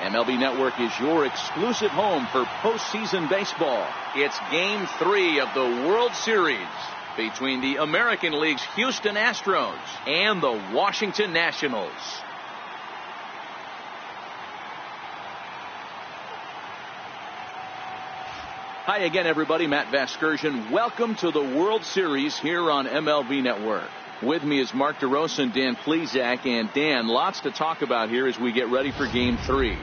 MLB Network is your exclusive home for postseason baseball. It's Game 3 of the World Series between the American League's Houston Astros and the Washington Nationals. Hi again, everybody. Matt Vasgersian. Welcome to the World Series here on MLB Network. With me is Mark DeRosa and Dan Plesac. And Dan, lots to talk about here as we get ready for Game 3.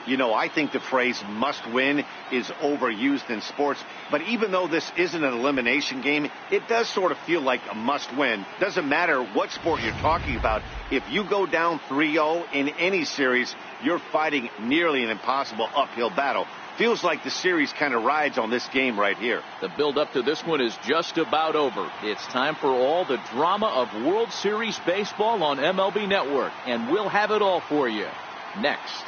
You know, I think the phrase must win is overused in sports. But even though this isn't an elimination game, it does sort of feel like a must win. Doesn't matter what sport you're talking about. If you go down 3-0 in any series, you're fighting nearly an impossible uphill battle. Feels like the series kind of rides on this game right here. The build-up to this one is just about over. It's time for all the drama of World Series baseball on MLB Network, and we'll have it all for you next.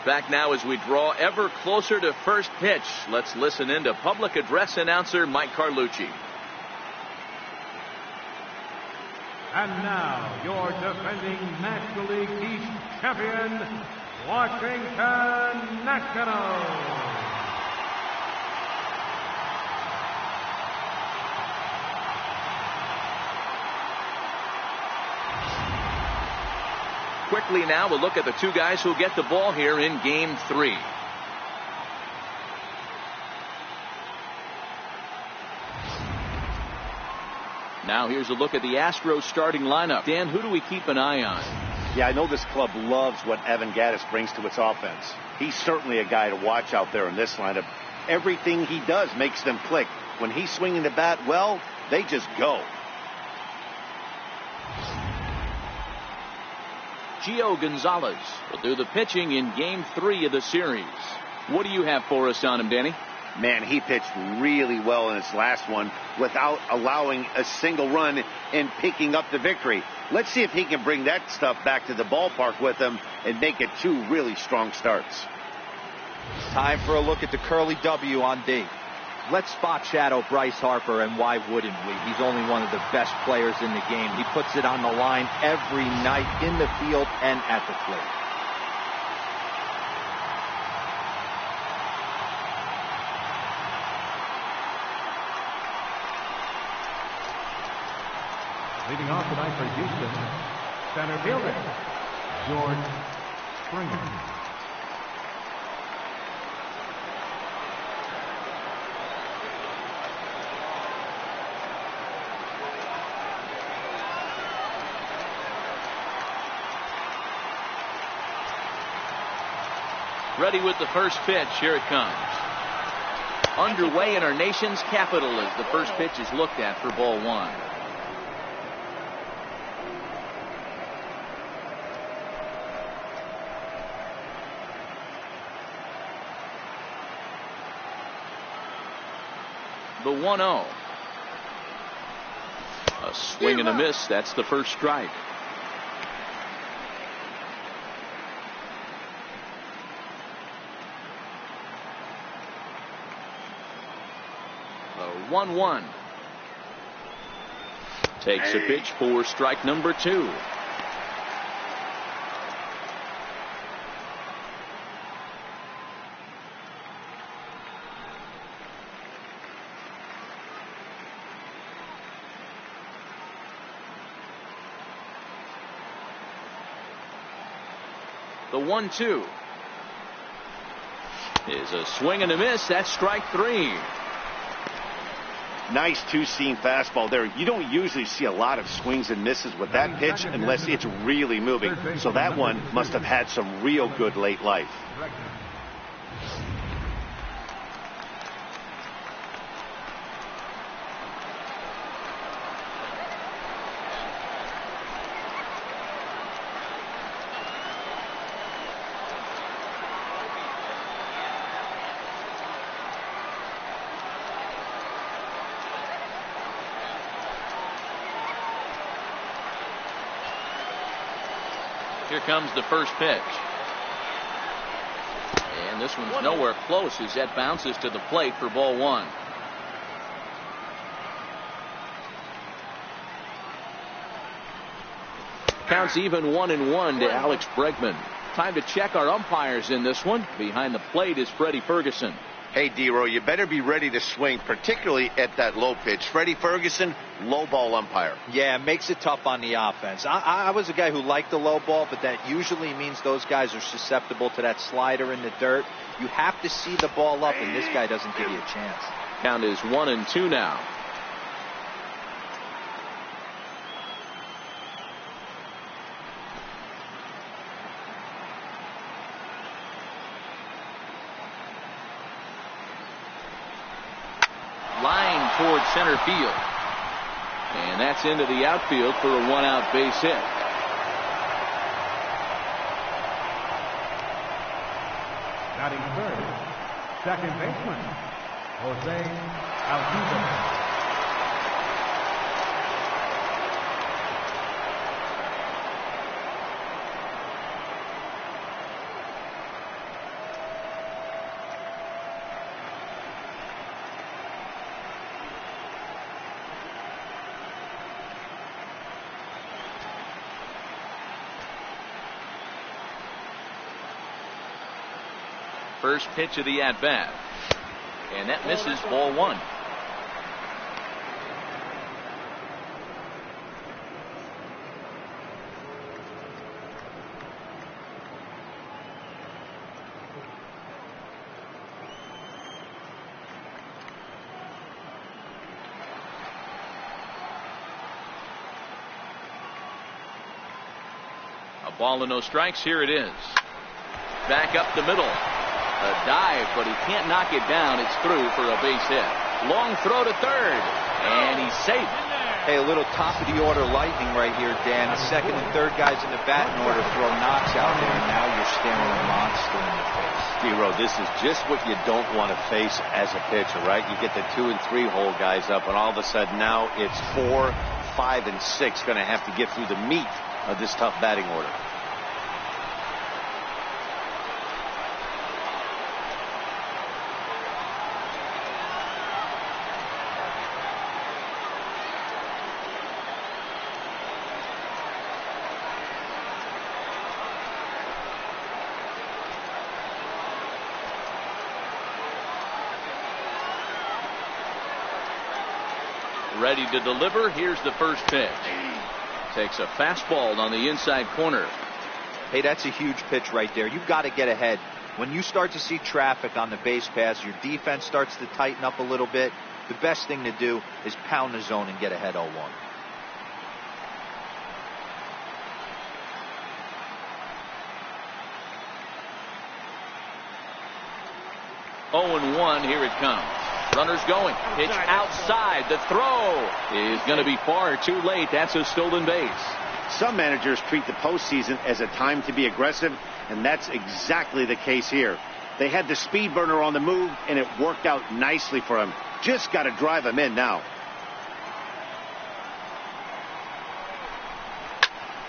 Back now as we draw ever closer to first pitch. Let's listen in to public address announcer Mike Carlucci. And now, your defending National League East champion, Washington Nationals. Quickly now, we'll look at the two guys who get the ball here in Game 3. Now here's a look at the Astros starting lineup. Dan, who do we keep an eye on? Yeah, I know this club loves what Evan Gattis brings to its offense. He's certainly a guy to watch out there in this lineup. Everything he does makes them click. When he's swinging the bat, well, they just go. Gio Gonzalez will do the pitching in Game 3 of the series. What do you have for us on him, Danny? Man, he pitched really well in his last one without allowing a single run and picking up the victory. Let's see if he can bring that stuff back to the ballpark with him and make it two really strong starts. Time for a look at the Curly W on D. Let's spot shadow Bryce Harper, and why wouldn't we? He's only one of the best players in the game. He puts it on the line every night in the field and at the plate. Leading off tonight for Houston, center fielder, George Springer. Ready with the first pitch. Here it comes. Underway in our nation's capital as the first pitch is looked at for ball one. The 1-0. A swing and a miss. That's the first strike. The 1-1. Takes a pitch for strike number 2. The 1-2 is a swing and a miss. That's strike 3. Nice two-seam fastball there. You don't usually see a lot of swings and misses with that pitch unless it's really moving. So that one must have had some real good late life. Here comes the first pitch. And this one's nowhere close as that bounces to the plate for ball one. Counts even 1-1 to Alex Bregman. Time to check our umpires in this one. Behind the plate is Freddie Ferguson. Hey, D-Row, you better be ready to swing, particularly at that low pitch. Freddie Ferguson, low ball umpire. Yeah, it makes it tough on the offense. I was a guy who liked the low ball, but that usually means those guys are susceptible to that slider in the dirt. You have to see the ball up, and this guy doesn't give you a chance. Count is 1-2 now. Line toward center field. And that's into the outfield for a one-out base hit. Batting third, second baseman, Jose Altuve. First pitch of the at-bat. And that misses ball one. A ball and no strikes. Here it is. Back up the middle. A dive, but he can't knock it down. It's through for a base hit. Long throw to third, and he's safe. Hey, a little top of the order lightning right here, Dan. The second and third guys in the batting order throw knocks out there, and now you're staring a monster in the face. D-Row, this is just what you don't want to face as a pitcher, right? You get the 2 and 3 hole guys up, and all of a sudden now it's 4, 5, and 6 going to have to get through the meat of this tough batting order. Ready to deliver. Here's the first pitch. Takes a fastball on the inside corner. Hey, that's a huge pitch right there. You've got to get ahead. When you start to see traffic on the base pass, your defense starts to tighten up a little bit. The best thing to do is pound the zone and get ahead 0-1. 0-1. Here it comes. Runners going. Pitch outside. The throw is going to be far too late. That's a stolen base. Some managers treat the postseason as a time to be aggressive, and that's exactly the case here. They had the speed burner on the move, and it worked out nicely for him. Just got to drive him in now.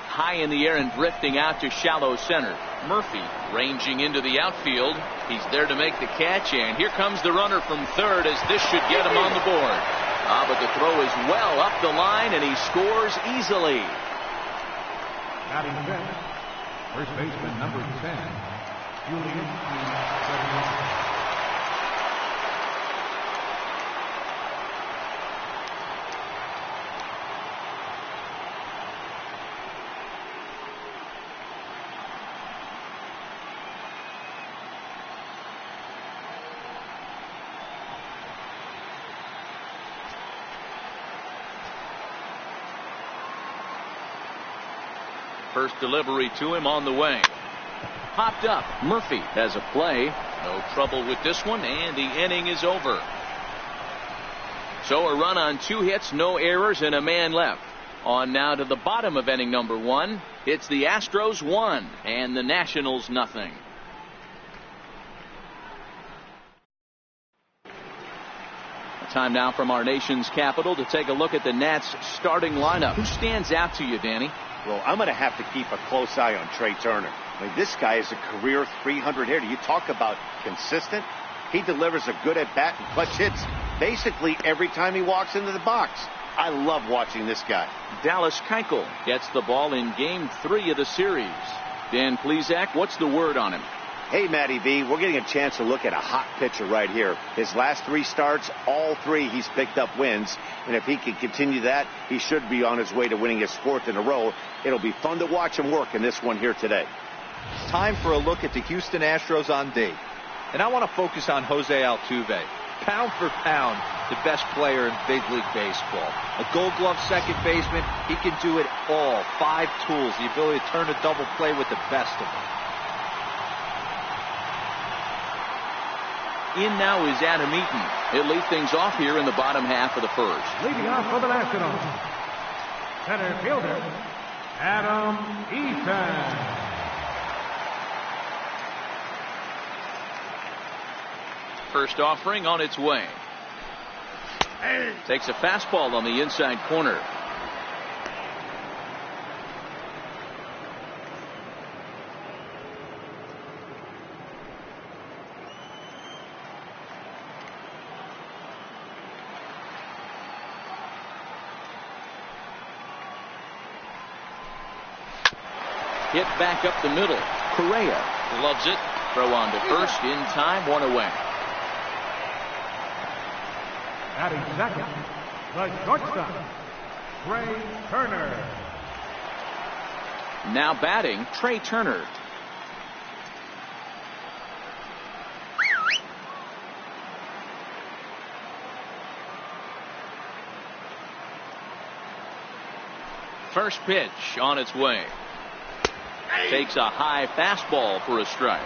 High in the air and drifting out to shallow center. Murphy ranging into the outfield. He's there to make the catch, and here comes the runner from third as this should get him on the board. But the throw is well up the line, and he scores easily. Batting fifth, first baseman number 10, Julian E. First delivery to him on the way. Popped up. Murphy has a play. No trouble with this one, and the inning is over. So a run on 2 hits, no errors, and a man left. On now to the bottom of inning number 1. It's the Astros 1 and the Nationals nothing. Time now from our nation's capital to take a look at the Nats starting lineup. Who stands out to you, Danny? Well, I'm going to have to keep a close eye on Trey Turner. I mean, this guy is a career 300 hitter. You talk about consistent. He delivers a good at-bat and clutch hits basically every time he walks into the box. I love watching this guy. Dallas Keuchel gets the ball in Game 3 of the series. Dan Plesac, what's the word on him? Hey, Matty V, we're getting a chance to look at a hot pitcher right here. His last 3 starts, all 3 he's picked up wins. And if he can continue that, he should be on his way to winning his 4th in a row. It'll be fun to watch him work in this one here today. Time for a look at the Houston Astros on D. And I want to focus on Jose Altuve. Pound for pound, the best player in Big League Baseball. A Gold Glove second baseman, he can do it all. 5 tools, the ability to turn a double play with the best of them. In now is Adam Eaton. He'll lead things off here in the bottom half of the first. Leading off for the Nationals, center fielder, Adam Eaton. First offering on its way. Takes a fastball on the inside corner. Hit back up the middle. Correa loves it. Throw on to first in time, 1 away. Batting second, the shortstop, Trey Turner. Now batting, Trey Turner. First pitch on its way. Takes a high fastball for a strike.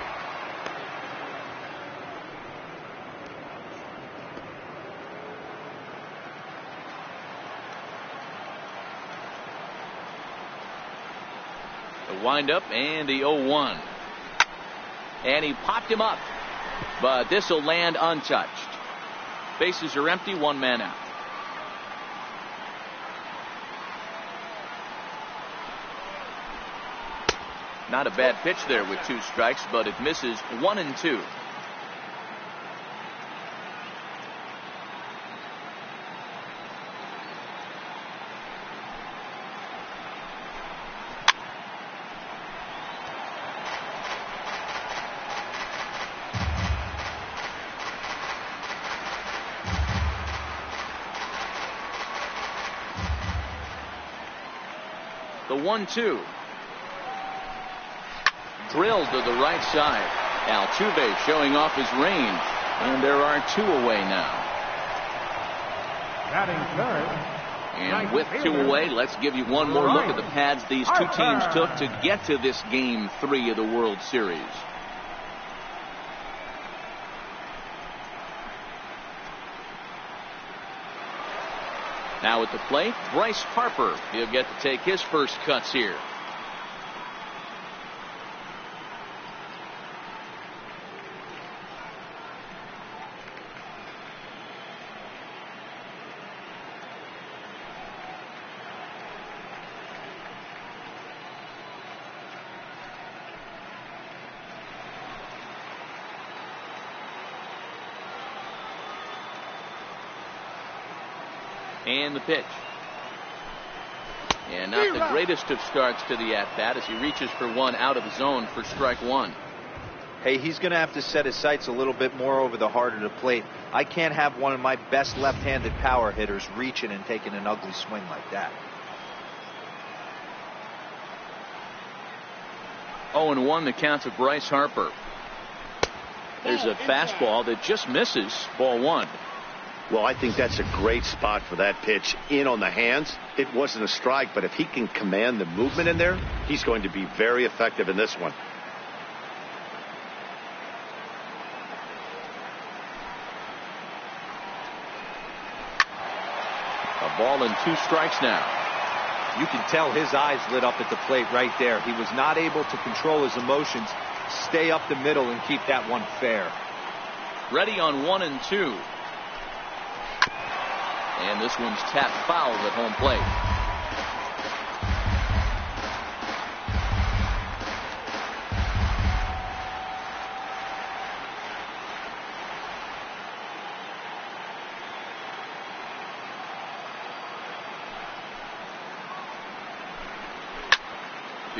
The windup and the 0-1. And he popped him up. But this will land untouched. Bases are empty, 1 man out. Not a bad pitch there with 2 strikes, but it misses 1 and 2. The 1-2. Drilled to the right side. Altuve showing off his range. And there are 2 away now. Batting third. And with 2 away, let's give you one more look at the pads these 2 teams took to get to this Game 3 of the World Series. Now at the plate, Bryce Harper. He'll get to take his first cuts here. And the pitch. And not the greatest of starts to the at-bat as he reaches for one out of the zone for strike 1. Hey, he's going to have to set his sights a little bit more over the heart of the plate. I can't have one of my best left-handed power hitters reaching and taking an ugly swing like that. 0-1 the count to Bryce Harper. There's a fastball that just misses. Ball 1. Well, I think that's a great spot for that pitch in on the hands. It wasn't a strike, but if he can command the movement in there, he's going to be very effective in this one. A ball and 2 strikes now. You can tell his eyes lit up at the plate right there. He was not able to control his emotions, stay up the middle, and keep that one fair. Ready on 1 and 2. And this one's tapped foul at home plate.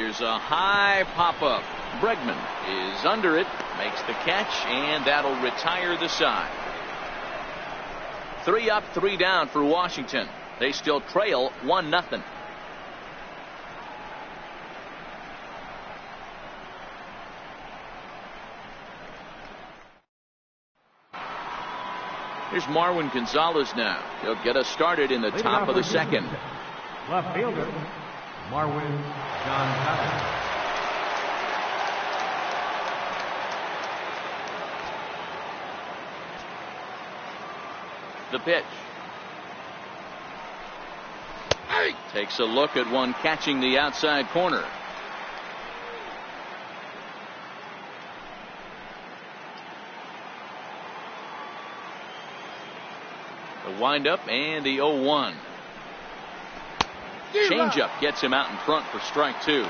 Here's a high pop-up. Bregman is under it, makes the catch, and that'll retire the side. 3 up, 3 down for Washington. They still trail 1-0. Here's Marwin Gonzalez now. He'll get us started in the top of the second. Left fielder, Marwin Gonzalez. The pitch. Takes a look at one catching the outside corner. The windup and the 0-1. Changeup gets him out in front for strike 2.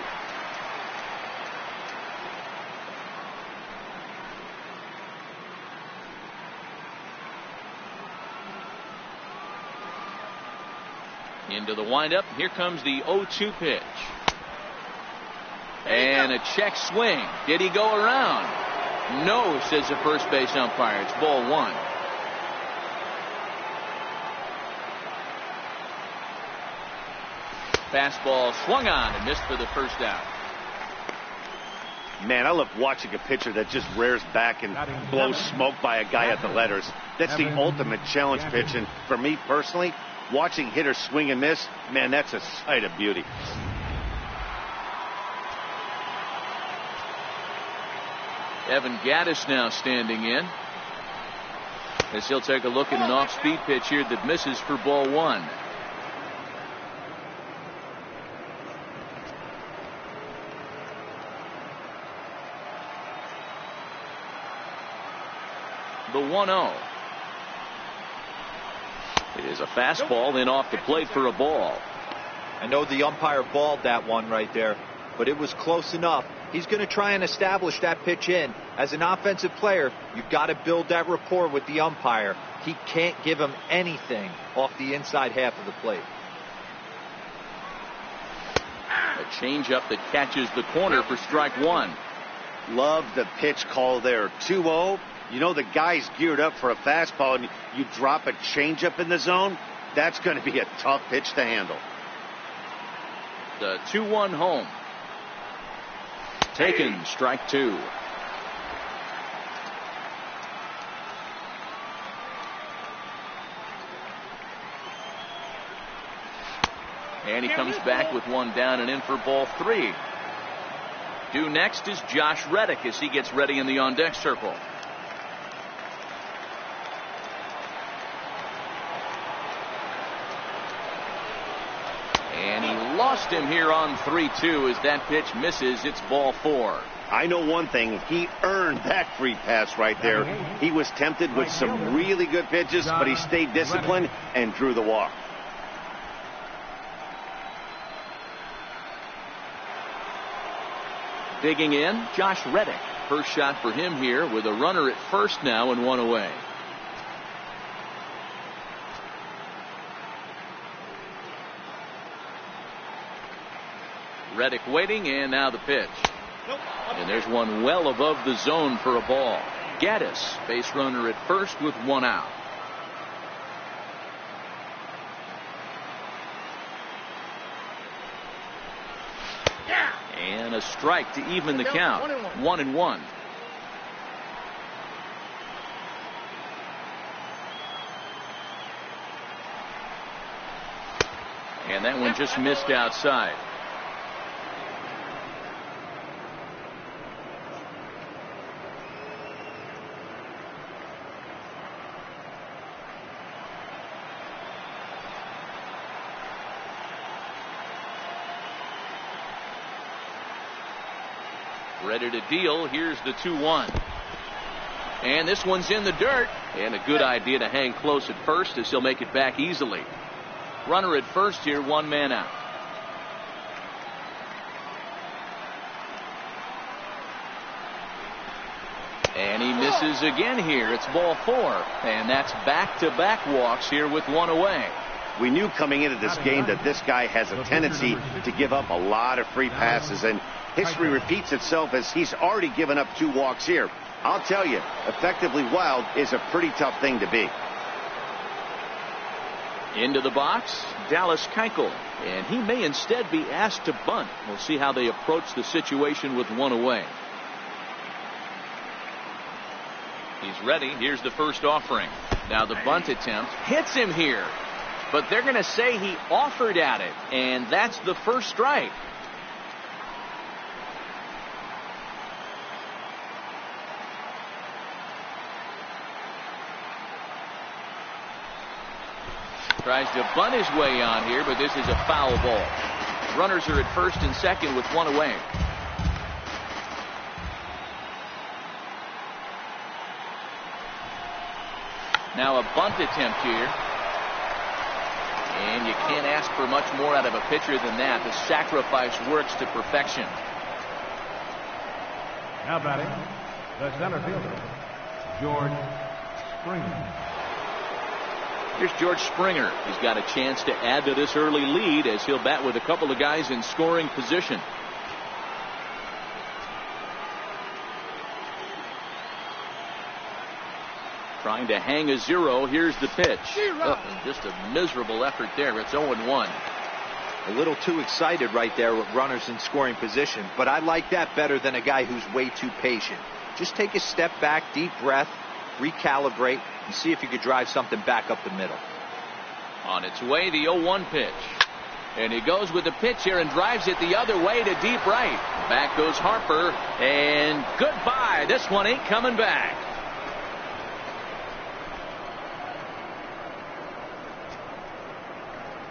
Into the windup. Here comes the 0-2 pitch. And a check swing. Did he go around? No, says the first base umpire. It's ball 1. Fastball swung on and missed for the first out. Man, I love watching a pitcher that just rears back and blows smoke by a guy at the letters. That's the ultimate challenge pitch. And for me personally, watching hitters swing and miss, man, that's a sight of beauty. Evan Gattis now standing in, as he'll take a look at an off-speed pitch here that misses for ball 1. The 1-0. It is a fastball, then off the plate for a ball. I know the umpire balled that one right there, but it was close enough. He's going to try and establish that pitch in. As an offensive player, you've got to build that rapport with the umpire. He can't give him anything off the inside half of the plate. A changeup that catches the corner for strike 1. Love the pitch call there. 2-0. You know the guy's geared up for a fastball, and you drop a changeup in the zone. That's going to be a tough pitch to handle. The 2-1 home. Taken, strike 2. And he comes back with one down and in for ball 3. Due next is Josh Reddick as he gets ready in the on-deck circle. And he lost him here on 3-2 as that pitch misses. It's ball 4. I know one thing. He earned that free pass right there. He was tempted with some really good pitches, but he stayed disciplined and drew the walk. Digging in, Josh Reddick. First shot for him here with a runner at first now and one away. Reddick waiting, and now the pitch. And there's one well above the zone for a ball. Gattis, base runner at first with one out. And a strike to even the count. 1-1. And that one just missed outside. Ready to deal. Here's the 2-1. And this one's in the dirt. And a good idea to hang close at first as he'll make it back easily. Runner at first here, one man out. And he misses again here. It's ball 4. And that's back-to-back walks here with one away. We knew coming into this game that this guy has a tendency to give up a lot of free passes, and history repeats itself as he's already given up 2 walks here. I'll tell you, effectively wild is a pretty tough thing to be. Into the box, Dallas Keuchel, and he may instead be asked to bunt. We'll see how they approach the situation with 1 away. He's ready. Here's the first offering. Now the bunt attempt hits him here, but they're going to say he offered at it, and that's the first strike. Tries to bunt his way on here, but this is a foul ball. Runners are at first and second with 1 away. Now a bunt attempt here. And you can't ask for much more out of a pitcher than that. The sacrifice works to perfection. Now batting, the center fielder, George Springer. Here's George Springer. He's got a chance to add to this early lead as he'll bat with a couple of guys in scoring position. Trying to hang a 0. Here's the pitch. Just a miserable effort there. It's 0-1. A little too excited right there with runners in scoring position, but I like that better than a guy who's way too patient. Just take a step back, deep breath, recalibrate, and see if you could drive something back up the middle. On its way, the 0-1 pitch. And he goes with the pitch here and drives it the other way to deep right. Back goes Harper, and goodbye. This one ain't coming back.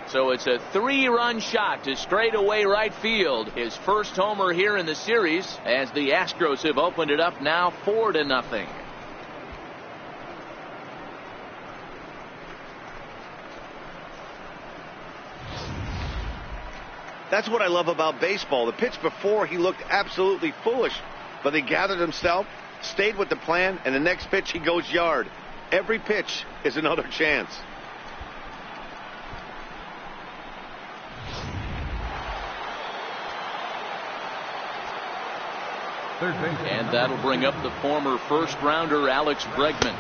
So it's a 3-run shot to straightaway right field. His first homer here in the series as the Astros have opened it up now 4-0. That's what I love about baseball. The pitch before, he looked absolutely foolish, but he gathered himself, stayed with the plan, and the next pitch he goes yard. Every pitch is another chance. And that'll bring up the former first-rounder Alex Bregman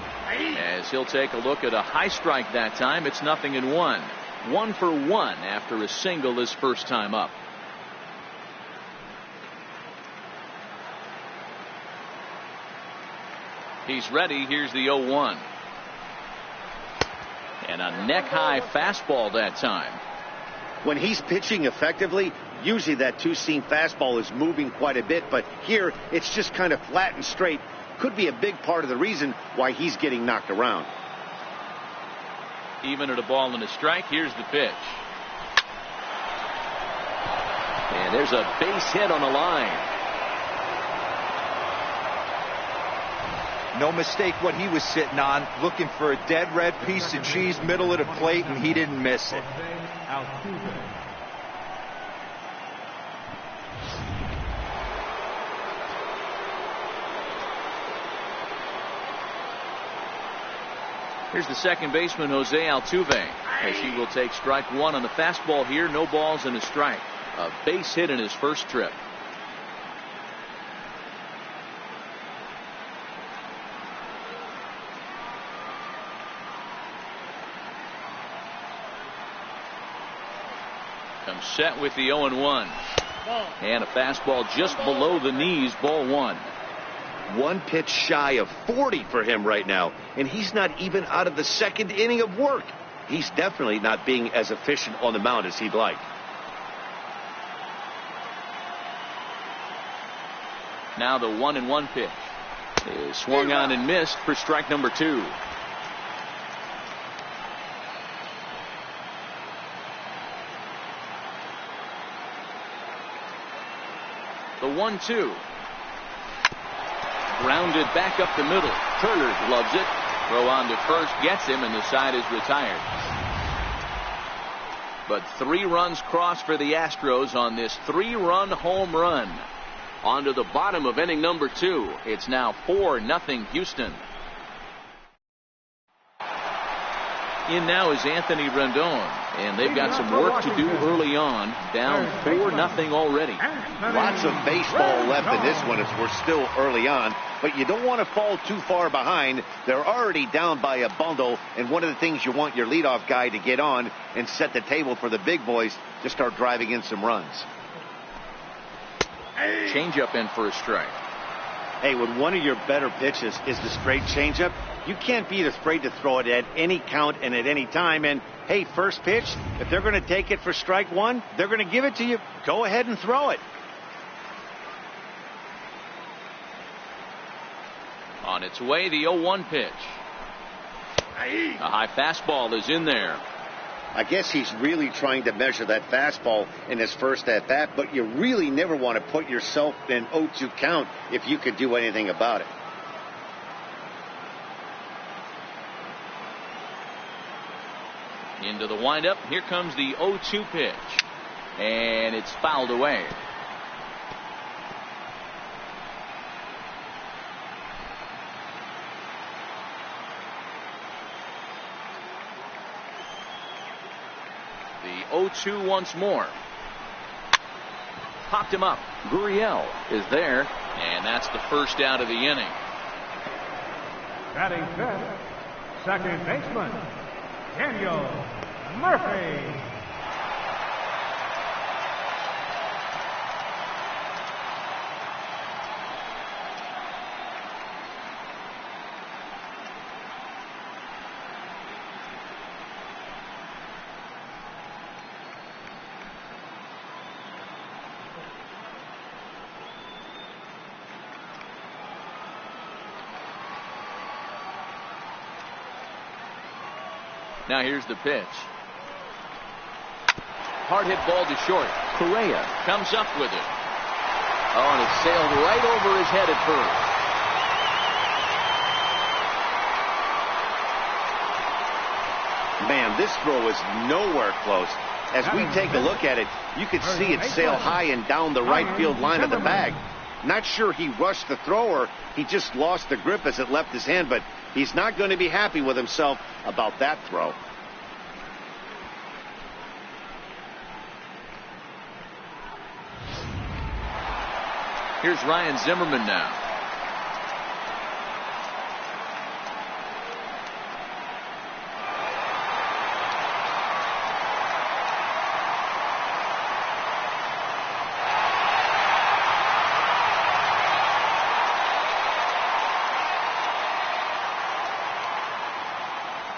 as he'll take a look at a high strike that time. It's 0-1. 1 for 1 after a single his first time up. He's ready. Here's the 0-1. And a neck-high fastball that time. When he's pitching effectively, usually that two-seam fastball is moving quite a bit, but here it's just kind of flat and straight. Could be a big part of the reason why he's getting knocked around. Even at a ball and a strike, here's the pitch. And there's a base hit on the line. No mistake what he was sitting on, looking for a dead red piece of cheese middle of the plate, and he didn't miss it. Here's the second baseman, Jose Altuve, as he will take strike 1 on the fastball here. No balls and a strike. A base hit in his first trip. Comes set with the 0-1. And a fastball just below the knees, ball 1. One pitch shy of 40 for him right now, and he's not even out of the second inning of work. He's definitely not being as efficient on the mound as he'd like. Now the 1-1 pitch is swung on and missed for strike number 2. The 1-2. Grounded back up the middle. Turner loves it. Throw on to first gets him, and the side is retired. But 3 runs crossed for the Astros on this 3-run home run. On to the bottom of inning number 2. It's now 4-0 Houston. In now is Anthony Rendon, and they've got some work to do early on, down 4-0 already. Lots of baseball left in this one as we're still early on, but you don't want to fall too far behind. They're already down by a bundle, and one of the things you want your leadoff guy to get on and set the table for the big boys to start driving in some runs. Changeup in for a strike. Hey, when one of your better pitches is the straight changeup, you can't be afraid to throw it at any count and at any time. And, hey, first pitch, if they're going to take it for strike one, they're going to give it to you. Go ahead and throw it. On its way, the 0-1 pitch. A high fastball is in there. I guess he's really trying to measure that fastball in his first at-bat, but you really never want to put yourself in 0-2 count if you could do anything about it. Into the windup. Here comes the 0-2 pitch. And it's fouled away. The 0-2 once more. Popped him up. Gurriel is there, and that's the first out of the inning. Batting fifth, second baseman, Daniel Murphy. Now here's the pitch. Hard hit ball to short. Correa comes up with it. Oh, and it sailed right over his head at first. Man, this throw is nowhere close. As we take a look at it, you could see it sail high and down the right field line of the bag. Not sure he rushed the throw or he just lost the grip as it left his hand, but he's not going to be happy with himself about that throw. Here's Ryan Zimmerman now.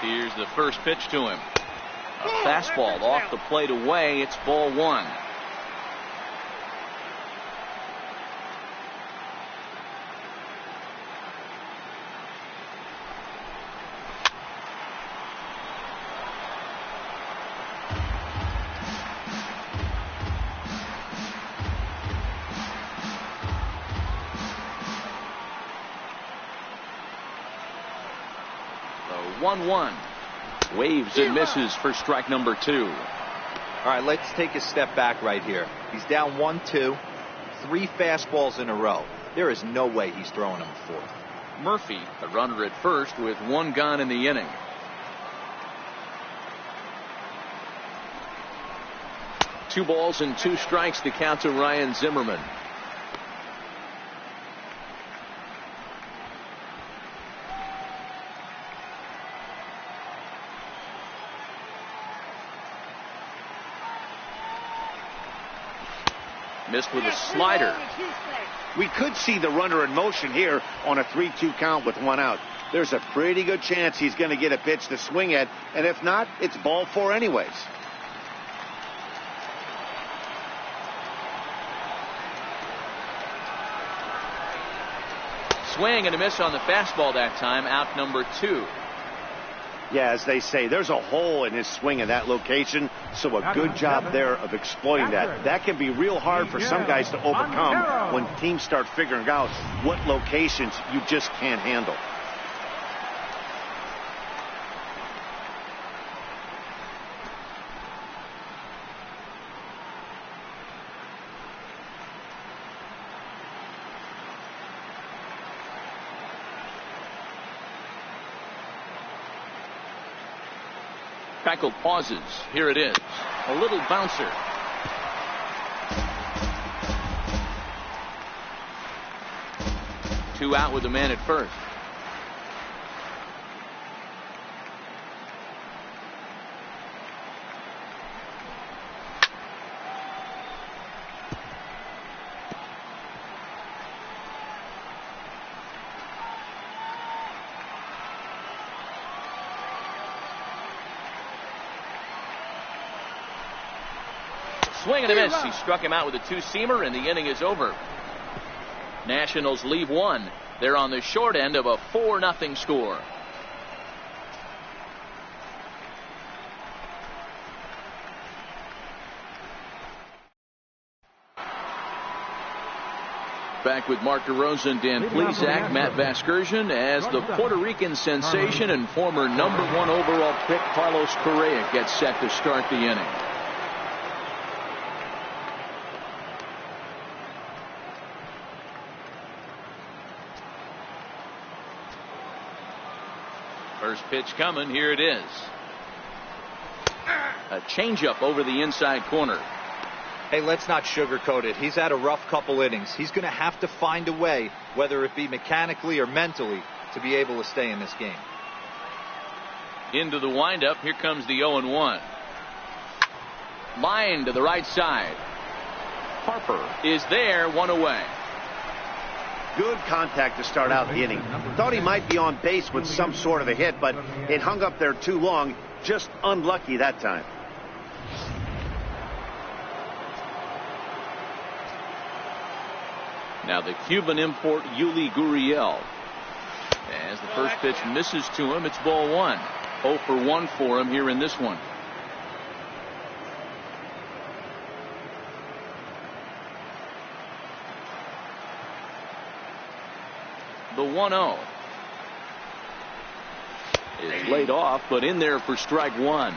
Here's the first pitch to him. A fastball off the plate away. It's ball one. The 1-1. Waves and misses for strike number two. All right, let's take a step back right here. He's down 1-2, 3 fastballs in a row. There is no way he's throwing them a fourth. Murphy, the runner at first with 1 gone in the inning. Two balls and 2 strikes to count to Ryan Zimmerman. Missed with a slider. We could see the runner in motion here on a 3-2 count with 1 out. There's a pretty good chance he's going to get a pitch to swing at, and if not, it's ball 4 anyways. Swing and a miss on the fastball that time. Out number 2. Yeah, as they say, there's a hole in his swing in that location, so a good job there of exploiting that. That can be real hard for some guys to overcome when teams start figuring out what locations you just can't handle. Keuchel pauses. Here it is. A little bouncer. Two out with the man at first. Swing and a miss. He struck him out with a two-seamer, and the inning is over. Nationals leave one. They're on the short end of a 4-0 score. Back with Mark DeRosa and Dan Plesac, Matt Vasgersian, as the Puerto Rican sensation and former #1 overall pick Carlos Correa gets set to start the inning. First pitch coming. Here it is. A changeup over the inside corner. Hey, let's not sugarcoat it. He's had a rough couple innings. He's going to have to find a way, whether it be mechanically or mentally, to be able to stay in this game. Into the windup. Here comes the 0-1. Line to the right side. Harper is there, one away. Good contact to start out the inning. Thought he might be on base with some sort of a hit, but it hung up there too long. Just unlucky that time. Now the Cuban import Yuli Gurriel. As the first pitch misses to him, it's ball one. 0 for 1 for him here in this one. The 1-0 is laid off, but in there for strike one.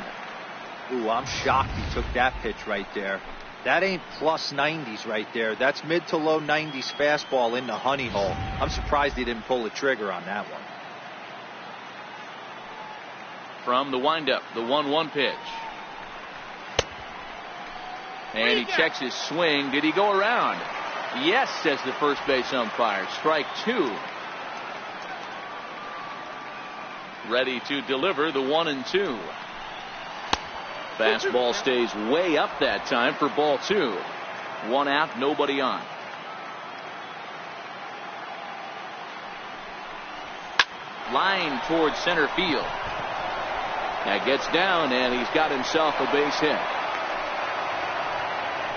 Ooh, I'm shocked he took that pitch right there. That ain't plus 90s right there. That's mid to low 90s fastball in the honey hole. I'm surprised he didn't pull the trigger on that one. From the windup, the 1-1 pitch. And he checks his swing. Did he go around? Yes, says the first base umpire. Strike two. Ready to deliver the 1-2. Fastball stays way up that time for ball two. One out, nobody on. Line towards center field. That gets down, and he's got himself a base hit.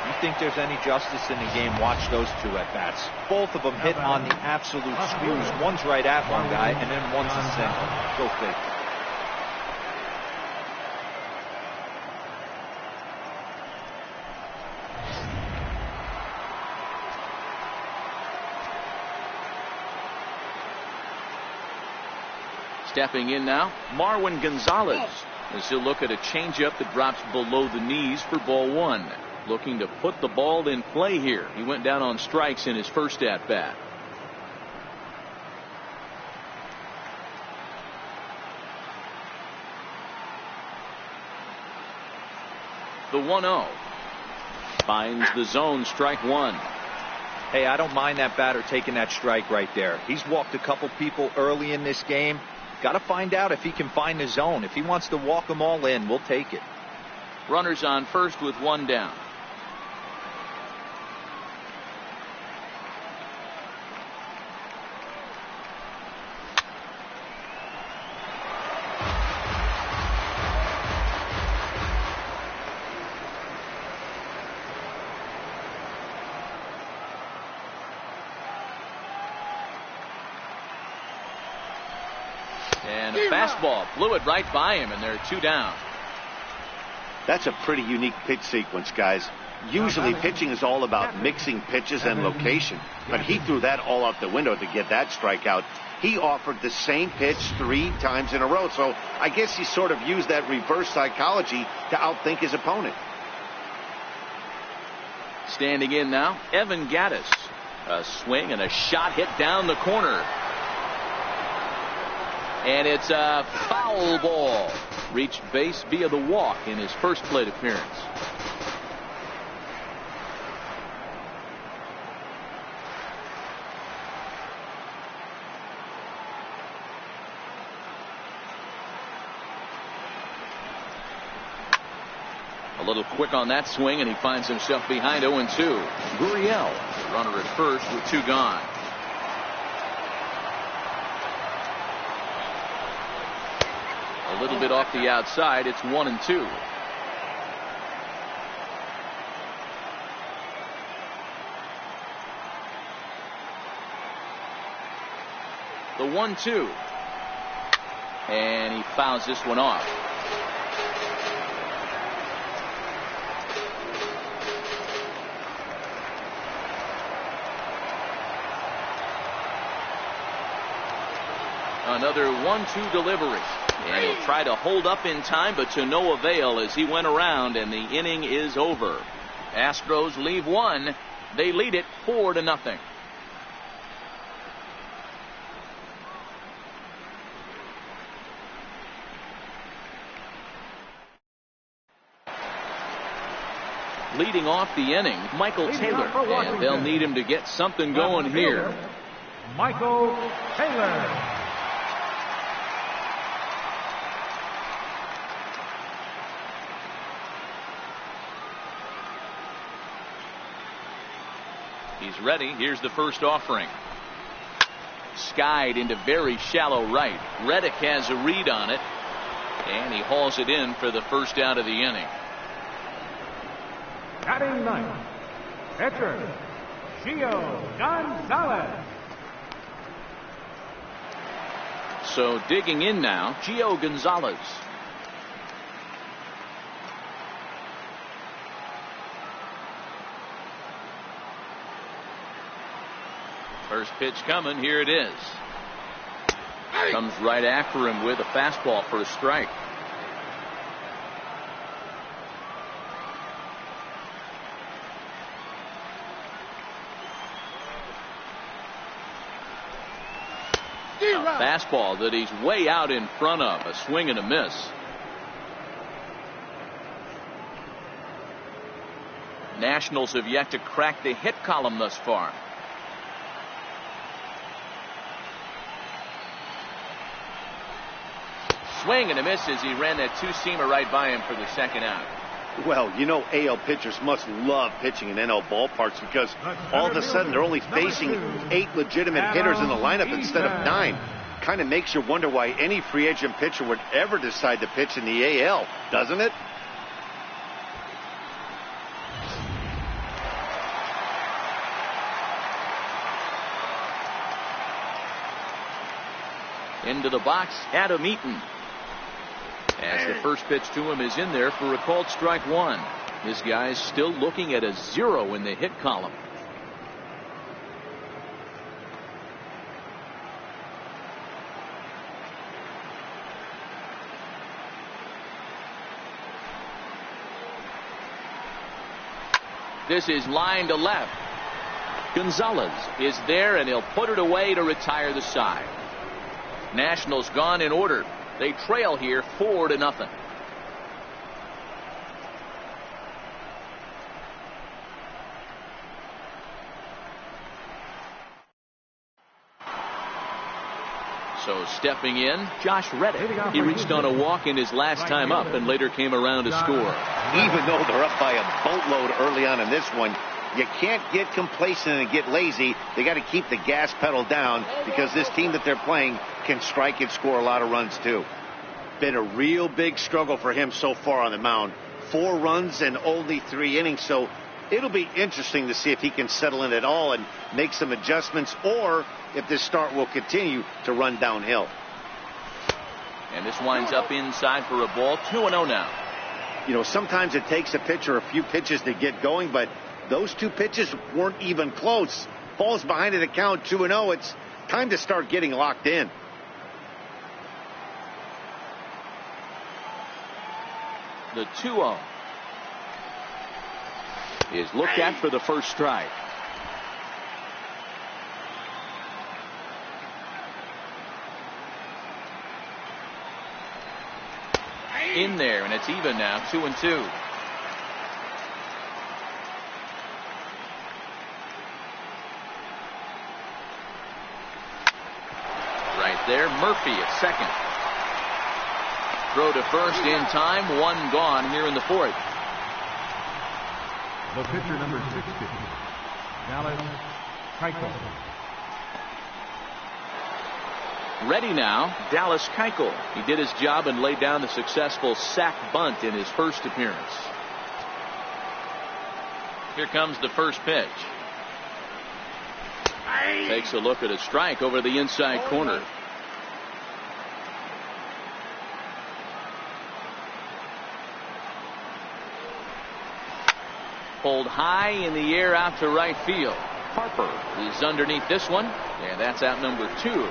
You think there's any justice in the game? Watch those two at bats. Both of them hit on the absolute screws. One's right at one guy, and then one's a single. Go figure. Stepping in now, Marwin Gonzalez. As he'll look at a changeup that drops below the knees for ball one. Looking to put the ball in play here. He went down on strikes in his first at bat. The 1-0 finds the zone, strike one. Hey, I don't mind that batter taking that strike right there. He's walked a couple people early in this game. Got to find out if he can find the zone. If he wants to walk them all in, we'll take it. Runners on first with one down. And a fastball blew it right by him, and there are two down. That's a pretty unique pitch sequence, guys. Usually pitching is all about mixing pitches and location, but he threw that all out the window to get that strikeout. He offered the same pitch 3 times in a row, so I guess he sort of used that reverse psychology to outthink his opponent. Standing in now, Evan Gattis. A swing and a shot hit down the corner. And it's a foul ball. reached base via the walk in his first plate appearance. A little quick on that swing, and he finds himself behind 0-2. Gurriel, the runner at first with 2 gone. A little bit off the outside. It's 1-2. The 1-2. And he fouls this one off. Another 1-2 delivery. And he'll try to hold up in time, but to no avail as he went around, and the inning is over. Astros leave 1. They lead it 4-0. Leading off the inning, Michael Taylor, and they'll need him to get something going here. Michael Taylor. He's ready. Here's the first offering. Skied into very shallow right. Reddick has a read on it, and he hauls it in for the first out of the inning. Batting ninth, pitcher Gio Gonzalez. So digging in now, Gio Gonzalez. First pitch coming. Here it is. Comes right after him with a fastball for a strike. A fastball that he's way out in front of. A swing and a miss. Nationals have yet to crack the hit column thus far. Swing and a miss as he ran that 2-seamer right by him for the second out. Well, you know, AL pitchers must love pitching in NL ballparks because all of a sudden they're only facing 8 legitimate hitters in the lineup instead of 9. Kind of makes you wonder why any free agent pitcher would ever decide to pitch in the AL, doesn't it? Into the box, Adam Eaton. As the first pitch to him is in there for a called strike 1. This guy's still looking at a 0 in the hit column. This is line to left. Gonzalez is there, and he'll put it away to retire the side. Nationals gone in order. They trail here 4-0. So stepping in, Josh Reddick. He reached on a walk in his last time up and later came around to score. Even though they're up by a boatload early on in this one, you can't get complacent and get lazy. They got to keep the gas pedal down because this team that they're playing can strike and score a lot of runs too. Been a real big struggle for him so far on the mound. 4 runs in only 3 innings, so it'll be interesting to see if he can settle in at all and make some adjustments, or if this start will continue to run downhill. And this winds up inside for a ball. 2-0 now. You know, sometimes it takes a pitcher a few pitches to get going, but those 2 pitches weren't even close. Falls behind at the count 2-0. It's time to start getting locked in. The 2-0 is looked at for the first strike. In there, and it's even now, 2-2. Right there, Murphy at second. Throw to first in time, one gone here in the fourth. The pitcher, number 60, Dallas Keuchel. Ready now, Dallas Keuchel. He did his job and laid down the successful sac bunt in his first appearance. Here comes the first pitch. Takes a look at a strike over the inside corner. Pulled high in the air out to right field. Harper is underneath this one, and that's out number 2.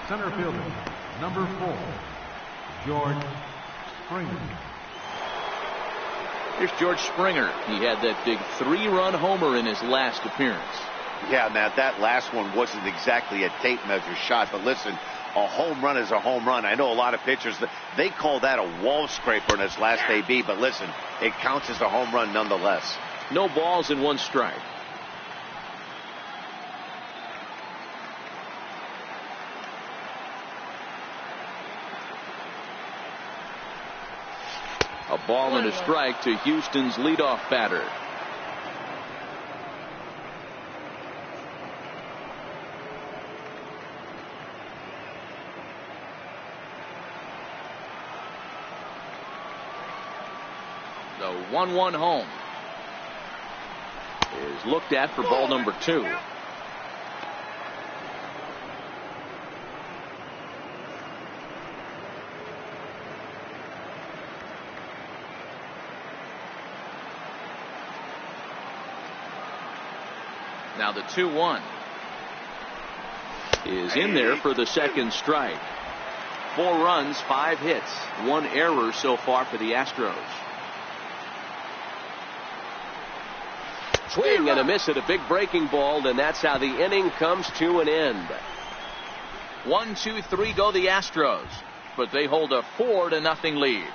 Center fielder, number 4, George Springer. Here's George Springer. He had that big 3-run homer in his last appearance. Yeah, Matt, that last one wasn't exactly a tape measure shot, but listen, a home run is a home run. I know a lot of pitchers, they call that a wall scraper in its last AB, but listen, it counts as a home run nonetheless. No balls and 1 strike. A ball and a strike to Houston's leadoff batter. The 1-1 home is looked at for ball number 2. Now the 2-1 is in there for the second strike. 4 runs, 5 hits, 1 error so far for the Astros. Swing and a miss at a big breaking ball, and that's how the inning comes to an end. 1, 2, 3 go the Astros, but they hold a 4-0 lead.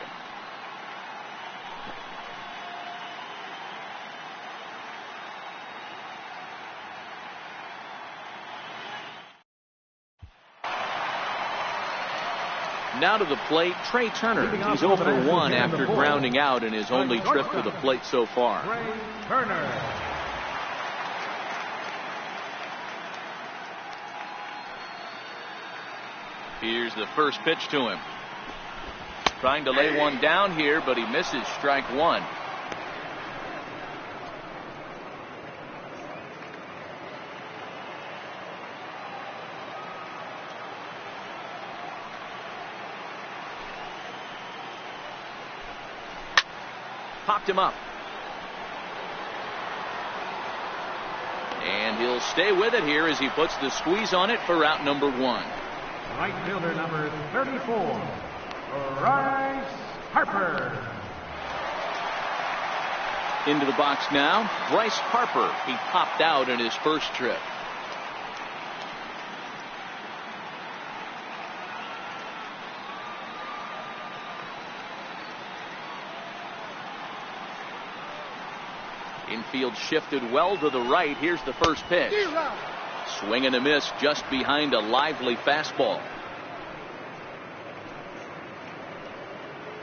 Now to the plate, Trey Turner. He's 0 for 1 after grounding out in his only trip to the plate so far. Trey Turner. Here's the first pitch to him. Trying to lay one down here, but he misses strike 1. Popped him up. And he'll stay with it here as he puts the squeeze on it for out number 1. Right fielder, number 34, Bryce Harper. Into the box now, Bryce Harper. He popped out in his first trip. Infield shifted well to the right. Here's the first pitch. Swing and a miss just behind a lively fastball.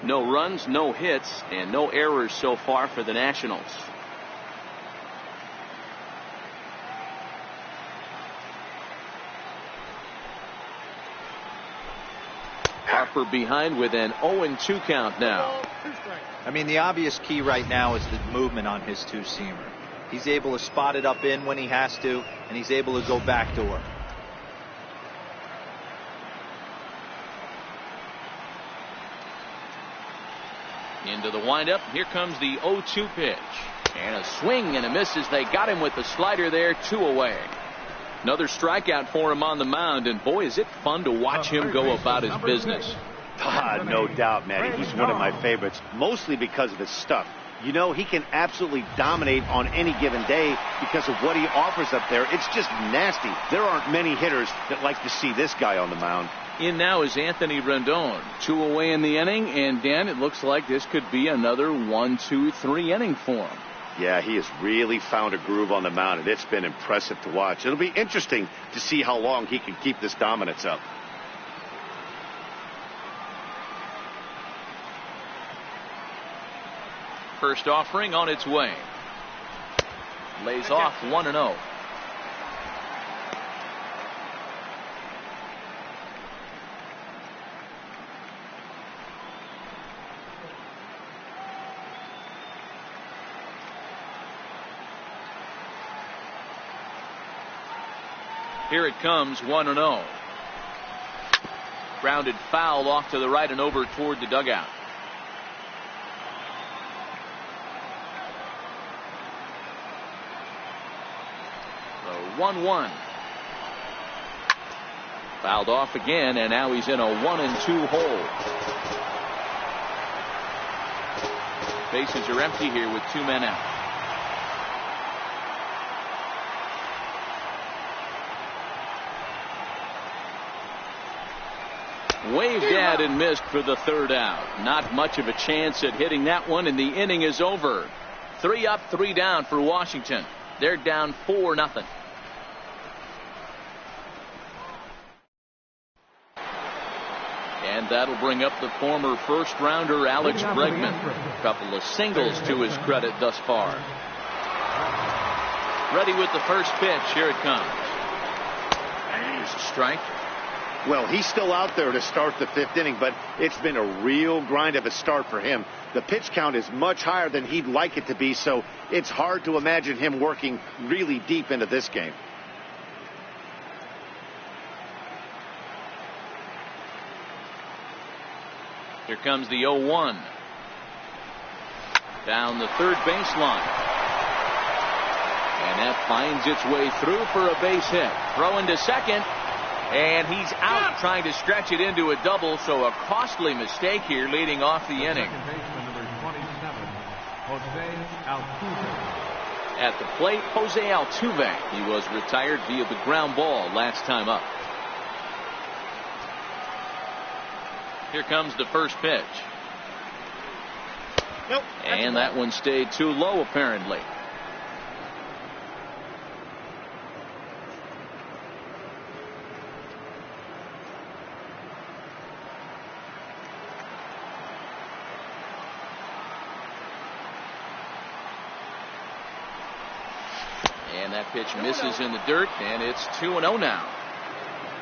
No runs, no hits, and no errors so far for the Nationals. Harper behind with an 0-2 count now. I mean, the obvious key right now is the movement on his 2-seamer. He's able to spot it up in when he has to, and he's able to go backdoor. Into the windup. Here comes the 0-2 pitch. And a swing and a miss as they got him with the slider there, 2 away. Another strikeout for him on the mound, and boy, is it fun to watch him go about his business. No doubt, Matty. He's one of my favorites, mostly because of his stuff. You know, he can absolutely dominate on any given day because of what he offers up there. It's just nasty. There aren't many hitters that like to see this guy on the mound. In now is Anthony Rendon. 2 away in the inning, and Dan, it looks like this could be another 1-2-3 inning for him. Yeah, he has really found a groove on the mound, and it's been impressive to watch. It'll be interesting to see how long he can keep this dominance up. First offering on its way. Lays off 1-0. Here it comes, 1-0. Grounded foul off to the right and over toward the dugout. So 1-1. Fouled off again, and now he's in a 1-2 hole. Bases are empty here with 2 men out. Waved at and missed for the 3rd out. Not much of a chance at hitting that one, and the inning is over. 3 up, 3 down for Washington. They're down 4-0. And that'll bring up the former first-rounder Alex Bregman. A couple of singles to his credit thus far. Ready with the first pitch. Here it comes. Here's a strike. Well, he's still out there to start the 5th inning, but it's been a real grind of a start for him. The pitch count is much higher than he'd like it to be, so it's hard to imagine him working really deep into this game. Here comes the 0-1. Down the 3rd baseline. And that finds its way through for a base hit. Throw into second. And he's out trying to stretch it into a double, so a costly mistake here leading off the inning. At the plate, Jose Altuve. He was retired via the ground ball last time up. Here comes the first pitch. Nope. And that one stayed too low apparently. And that pitch misses in the dirt, and it's 2-0 now.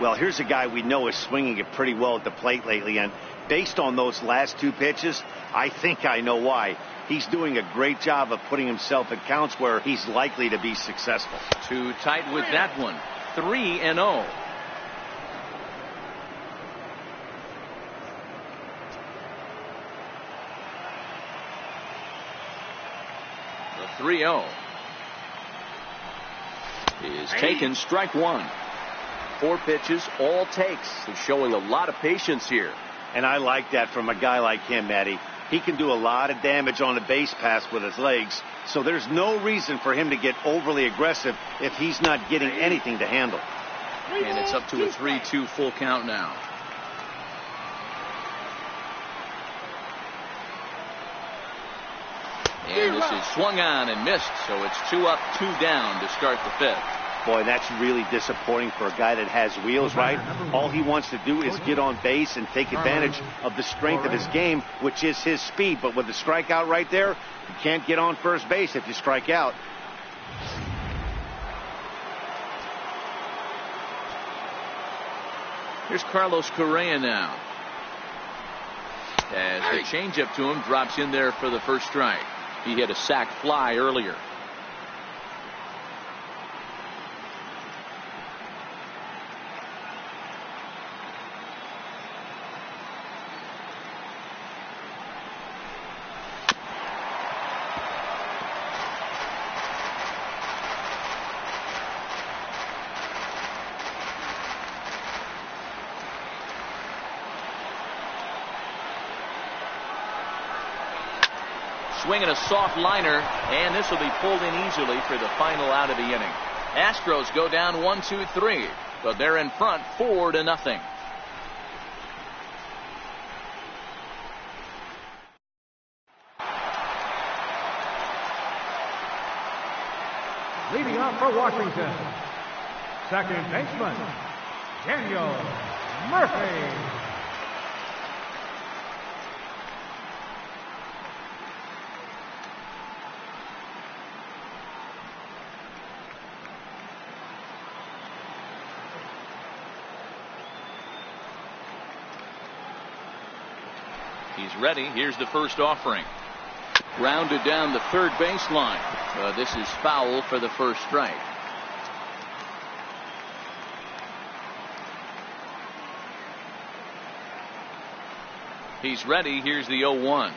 Well, here's a guy we know is swinging it pretty well at the plate lately, and based on those last 2 pitches, I think I know why. He's doing a great job of putting himself in counts where he's likely to be successful. Too tight with that one. 3-0. The 3-0 is taken, strike 1. 4 pitches, all takes. He's showing a lot of patience here. And I like that from a guy like him, Eddie. He can do a lot of damage on a base pass with his legs, so there's no reason for him to get overly aggressive if he's not getting anything to handle. And it's up to a 3-2 full count now. And this is swung on and missed, so it's 2 up, 2 down to start the 5th. Boy, that's really disappointing for a guy that has wheels, right? All he wants to do is get on base and take advantage of the strength of his game, which is his speed. But with the strikeout right there, you can't get on first base if you strike out. Here's Carlos Correa now. As the changeup to him drops in there for the first strike. He hit a sac fly earlier. Swinging a soft liner, and this will be pulled in easily for the final out of the inning. Astros go down 1-2-3, but they're in front 4-0. Leading off for Washington, second baseman, Daniel Murphy. He's ready. Here's the first offering. Grounded down the third baseline. This is foul for the first strike. He's ready. Here's the 0-1.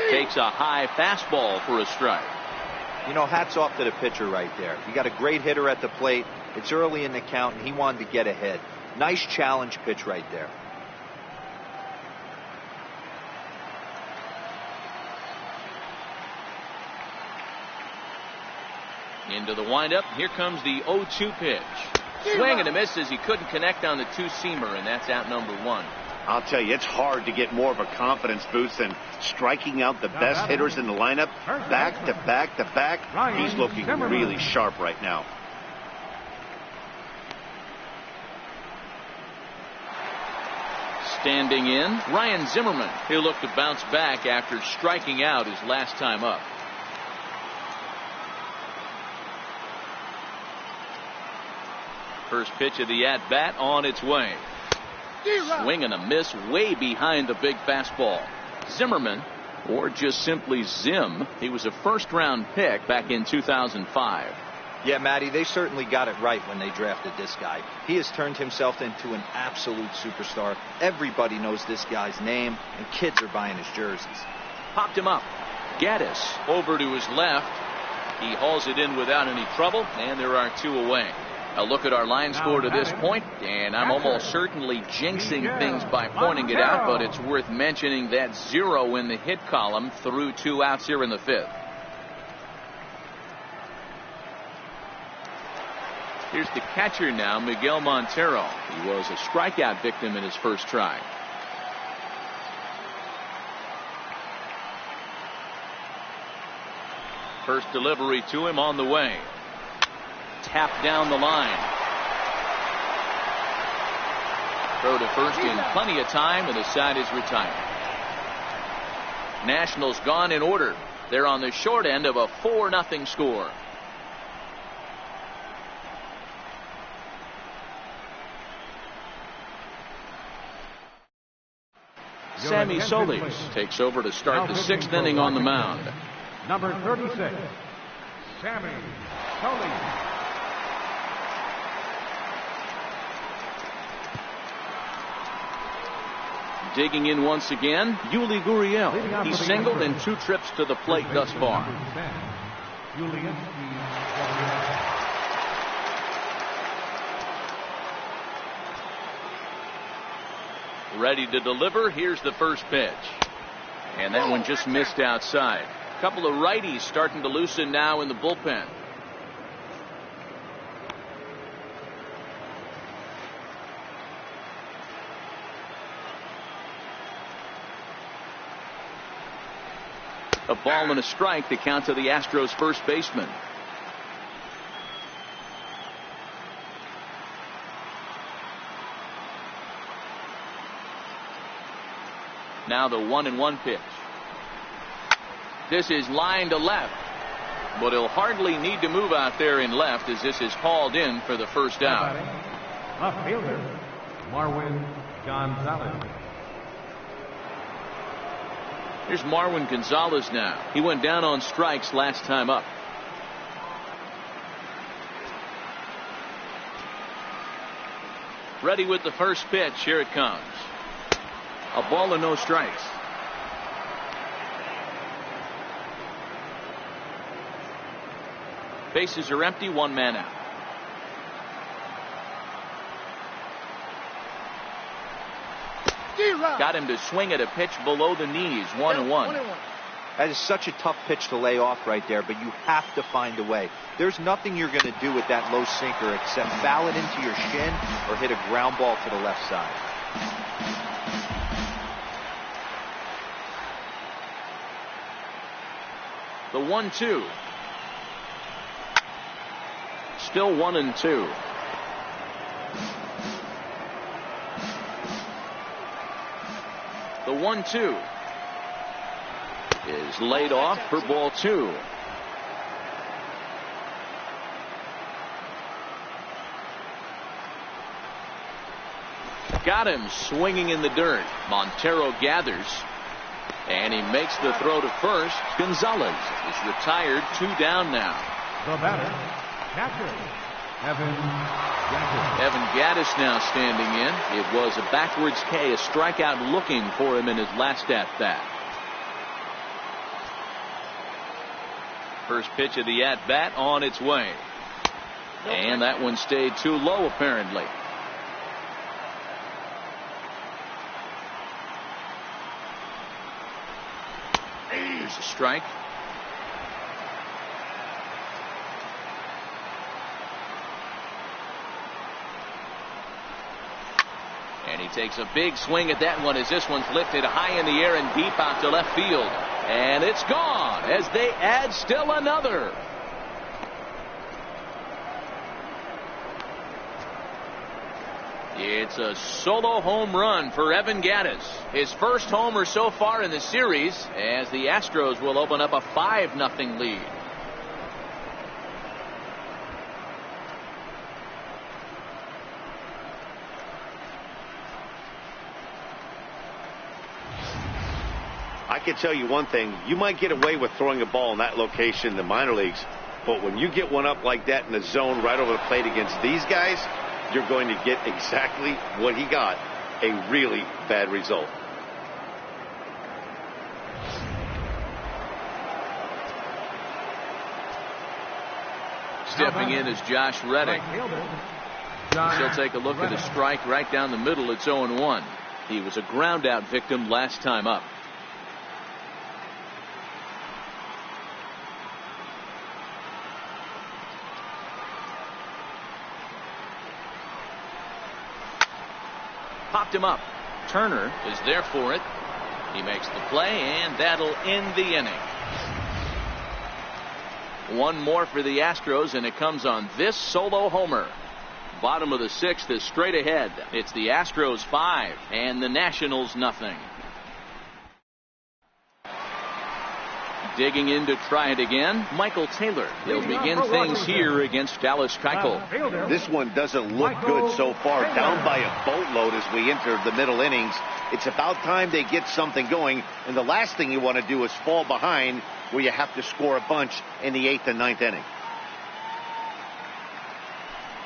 Takes a high fastball for a strike. You know, hats off to the pitcher right there. You got a great hitter at the plate. It's early in the count, and he wanted to get ahead. Nice challenge pitch right there. Into the windup. Here comes the 0-2 pitch. Swing and a miss as he couldn't connect on the two-seamer, and that's out number 1. I'll tell you, it's hard to get more of a confidence boost than striking out the best hitters in the lineup back to back to back. He's looking really sharp right now. Standing in, Ryan Zimmerman. He'll look to bounce back after striking out his last time up. First pitch of the at-bat on its way. Swing and a miss way behind the big fastball. Zimmerman, or just simply Zim, he was a first-round pick back in 2005. Yeah, Matty, they certainly got it right when they drafted this guy. He has turned himself into an absolute superstar. Everybody knows this guy's name, and kids are buying his jerseys. Popped him up. Gaddis over to his left. He hauls it in without any trouble, and there are 2 away. A look at our line score to this point, and I'm almost certainly jinxing things by pointing it out, but it's worth mentioning that 0 in the hit column through 2 outs here in the 5th. Here's the catcher now, Miguel Montero. He was a strikeout victim in his first try. First delivery to him on the way. Tapped down the line. Throw to first in plenty of time, and the side is retired. Nationals gone in order. They're on the short end of a 4-0 score. Sammy Solis takes over to start the 6th inning on the mound. Number 36, Sammy Solis. Digging in once again, Yuli Gurriel. He's singled in 2 trips to the plate thus far. Ready to deliver. Here's the first pitch. And that one just missed outside. A couple of righties starting to loosen now in the bullpen. A ball and a strike to count to the Astros first baseman. Now the 1-1 pitch. This is line to left, but he'll hardly need to move out there in left as this is hauled in for the first out. Left fielder, Marwin Gonzalez. Here's Marwin Gonzalez now. He went down on strikes last time up. Ready with the first pitch. Here it comes. A ball and no strikes. Bases are empty. 1 man out. Got him to swing at a pitch below the knees. 1-1. That is such a tough pitch to lay off right there, but you have to find a way. There's nothing you're going to do with that low sinker except foul it into your shin or hit a ground ball to the left side. The 1-2. still 1-2. The 1-2 is laid off for ball 2. Got him swinging in the dirt. Montero gathers, and he makes the throw to first. Gonzalez is retired. 2 down now. The batter, catcher, Evan Gaddis. Evan Gaddis now standing in. It was a backwards K, a strikeout looking for him in his last at-bat. First pitch of the at-bat on its way. And that one stayed too low apparently. Here's a strike. And he takes a big swing at that one as this one's lifted high in the air and deep out to left field. And it's gone as they add still another. It's a solo home run for Evan Gaddis. His first homer so far in the series as the Astros will open up a 5-0 lead. I can tell you one thing. You might get away with throwing a ball in that location in the minor leagues, but when you get one up like that in the zone right over the plate against these guys, you're going to get exactly what he got, a really bad result. Stepping in is Josh Reddick. She'll take a look at a strike right down the middle. It's 0-1. He was a ground out victim last time up. Popped him up. Turner is there for it. He makes the play, and that'll end the inning. One more for the Astros, and it comes on this solo homer. Bottom of the 6th is straight ahead. It's the Astros 5 and the Nationals nothing. Digging in to try it again, Michael Taylor. He'll begin things here against Dallas Keuchel. This one doesn't look good so far. Down by a boatload as we enter the middle innings. It's about time they get something going, and the last thing you want to do is fall behind where you have to score a bunch in the 8th and 9th inning.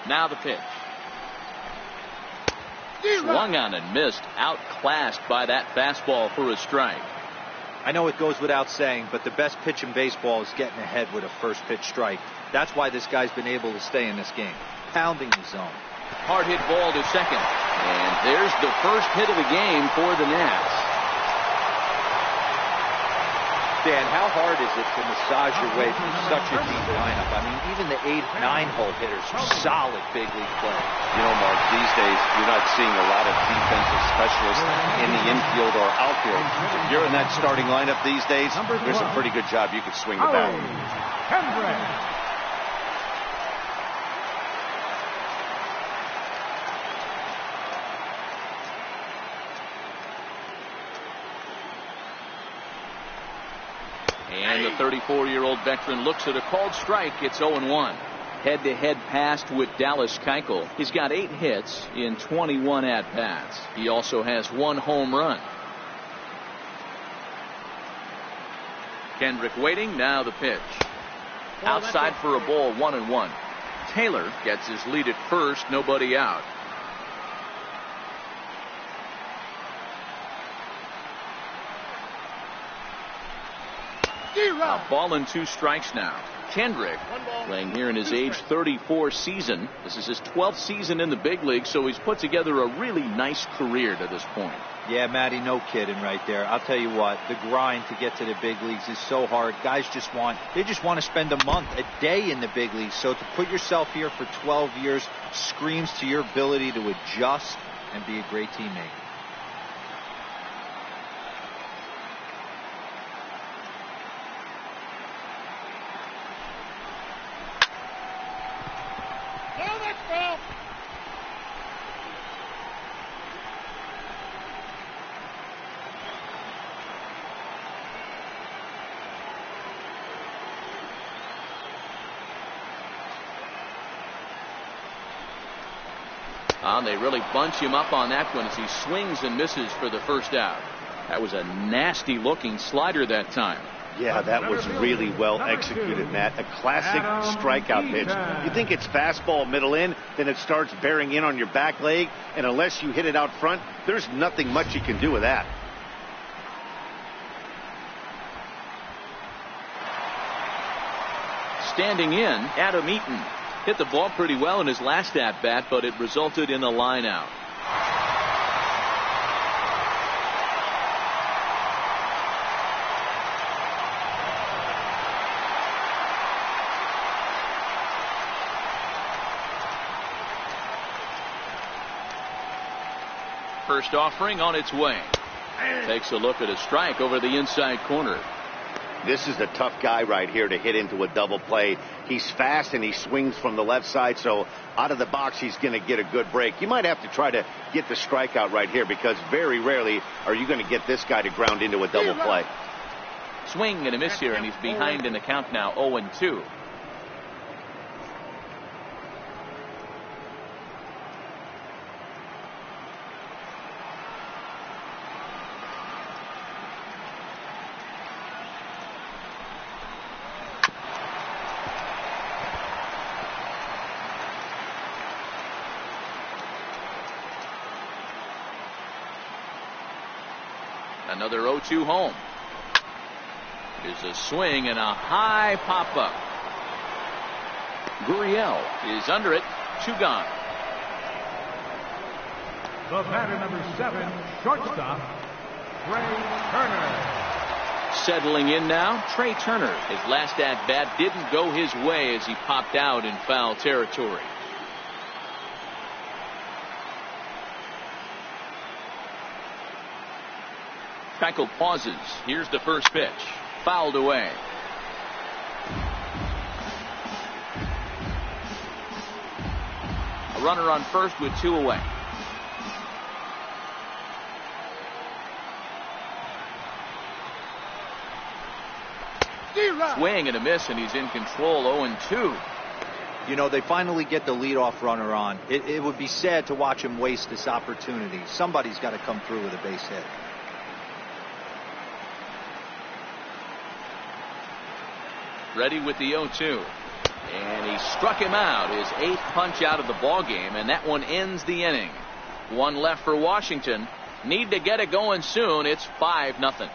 Now the pitch. Swung on and missed. Outclassed by that fastball for a strike. I know it goes without saying, but the best pitch in baseball is getting ahead with a first pitch strike. That's why this guy's been able to stay in this game. Pounding the zone. Hard hit ball to second. And there's the first hit of the game for the Nats. Dan, how hard is it to massage your way through such a deep lineup? I mean, even the 8-9 hole hitters are solid big league play. You know, Mark, these days you're not seeing a lot of defensive specialists in the infield or outfield. If you're in that starting lineup these days, there's a pretty good job you could swing the bat. And the 34-year-old veteran looks at a called strike. It's 0-1. Head-to-head passed with Dallas Keuchel. He's got 8 hits in 21 at-bats. He also has 1 home run. Kendrick waiting. Now the pitch. Outside for a ball, 1-1. Taylor gets his lead at first. Nobody out. A ball and 2 strikes now. Kendrick playing here in his age 34 season. This is his 12th season in the big league, so he's put together a really nice career to this point. Yeah, Matty, no kidding right there. I'll tell you what, the grind to get to the big leagues is so hard. Guys just want to spend a month, a day in the big leagues. So to put yourself here for 12 years screams to your ability to adjust and be a great teammate. They really bunch him up on that one as he swings and misses for the first out. That was a nasty looking slider that time. Yeah, that was really well executed, Matt. A classic strikeout pitch. You think it's fastball middle in, then it starts bearing in on your back leg, and unless you hit it out front, there's nothing much you can do with that. Standing in, Adam Eaton hit the ball pretty well in his last at-bat, but it resulted in a line out. First offering on its way. Takes a look at a strike over the inside corner. This is a tough guy right here to hit into a double play. He's fast and he swings from the left side, so out of the box he's going to get a good break. You might have to try to get the strikeout right here because very rarely are you going to get this guy to ground into a double play. Swing and a miss here, and he's behind in the count now, 0-2. Another 0-2 home. There's a swing and a high pop-up. Gurriel is under it. 2 gone. The batter, number 7, shortstop, Trey Turner. Settling in now, Trey Turner. His last at-bat didn't go his way as he popped out in foul territory. Keuchel pauses. Here's the first pitch. Fouled away. A runner on first with 2 away. Swing and a miss, and he's in control. 0-2. You know, they finally get the leadoff runner on. It would be sad to watch him waste this opportunity. Somebody's got to come through with a base hit. Ready with the 0-2. And he struck him out. His 8th punch out of the ball game, and that one ends the inning. 1 left for Washington. Need to get it going soon. It's 5-0.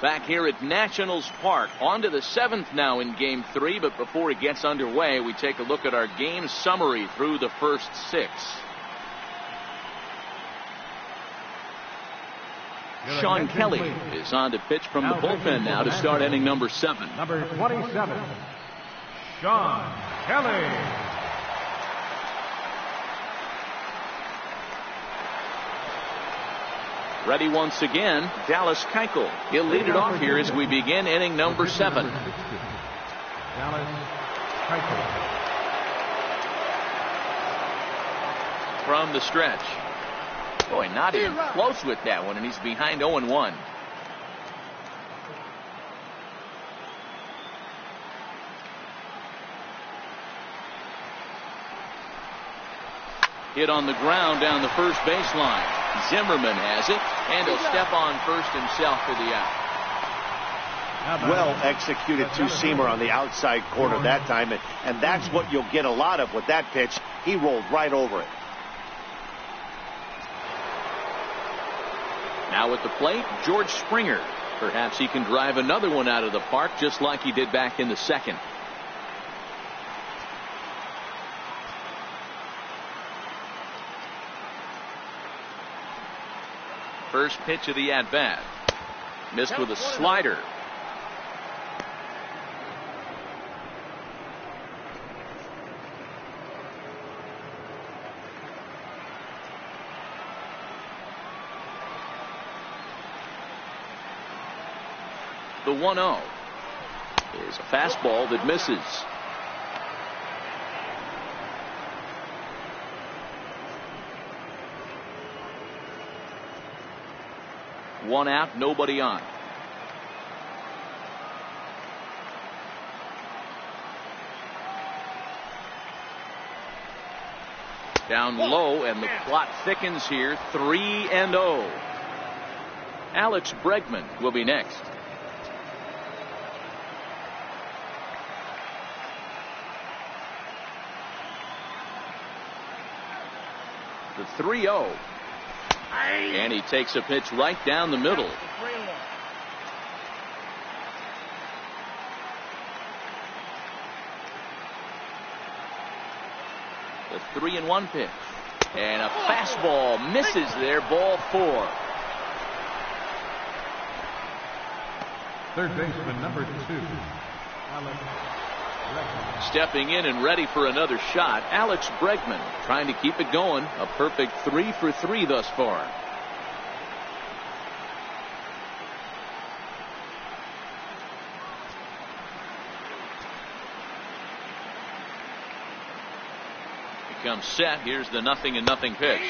Back here at Nationals Park. On to the 7th now in Game 3, but before it gets underway, we take a look at our game summary through the first 6. Sean Kelly is on to pitch from the bullpen now to start inning number 7. Number 27, Sean Kelly. Ready once again, Dallas Keuchel. He'll lead it off here as we begin inning number 7. Dallas Keuchel. From the stretch. Boy, not even close with that one, and he's behind 0-1. Hit on the ground down the first baseline. Zimmerman has it, and he'll step on first himself for the out. Well executed two-seamer on the outside corner that time, and that's what you'll get a lot of with that pitch. He rolled right over it. Now at the plate, George Springer. Perhaps he can drive another one out of the park just like he did back in the 2nd. First pitch of the at-bat. Missed with a slider. The 1-0 is a fastball that misses. One out, nobody on. Down low, and the plot thickens here. 3-0. Alex Bregman will be next. The 3-0. And he takes a pitch right down the middle. The 3-1 pitch. And a fastball misses there. Ball 4. Third baseman, number 2, Alex Bregman. Stepping in and ready for another shot, Alex Bregman trying to keep it going. A perfect 3 for 3 thus far. Comes set. Here's the 0-0 pitch.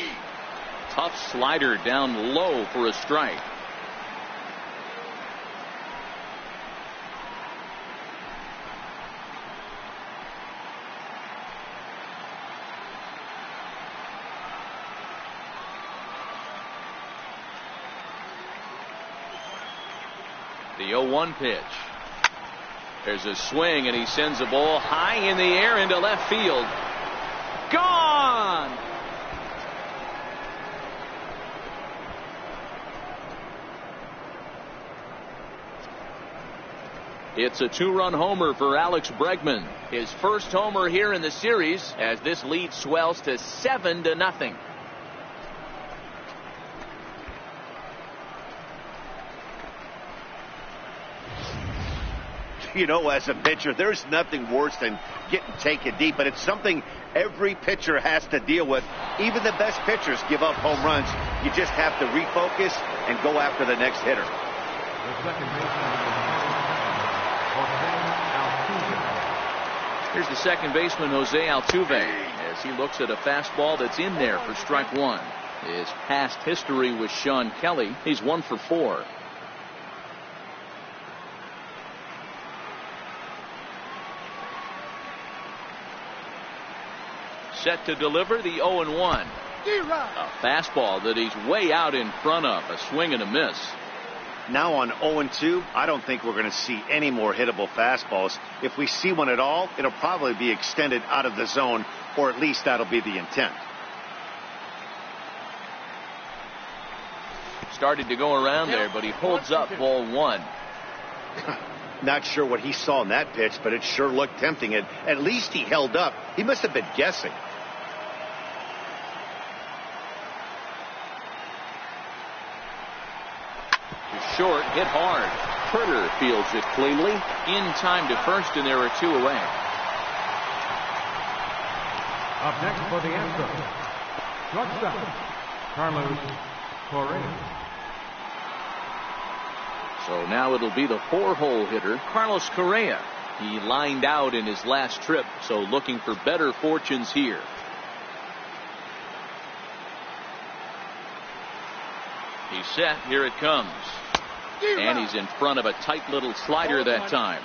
Tough slider down low for a strike. The 0-1 pitch. There's a swing, and he sends the ball high in the air into left field. Gone! It's a 2-run homer for Alex Bregman. His first homer here in the series as this lead swells to 7-0. You know, as a pitcher, there's nothing worse than getting taken deep, but it's something every pitcher has to deal with. Even the best pitchers give up home runs. You just have to refocus and go after the next hitter. The second baseman, Jose Altuve. Here's the second baseman, Jose Altuve, as he looks at a fastball that's in there for strike 1. His past history with Sean Kelly, he's 1 for 4. Set to deliver the 0-1. A fastball that he's way out in front of. A swing and a miss. Now on 0-2, I don't think we're going to see any more hittable fastballs. If we see one at all, it'll probably be extended out of the zone, or at least that'll be the intent. Started to go around there, but he holds up ball 1. Not sure what he saw in that pitch, but it sure looked tempting. At least he held up. He must have been guessing. Short, hit hard. Turner fields it cleanly. In time to first, and there are 2 away. Up next for the Astros, shortstop, Carlos Correa. So now it'll be the 4-hole hitter, Carlos Correa. He lined out in his last trip, so looking for better fortunes here. He's set. Here it comes. And he's in front of a tight little slider that time.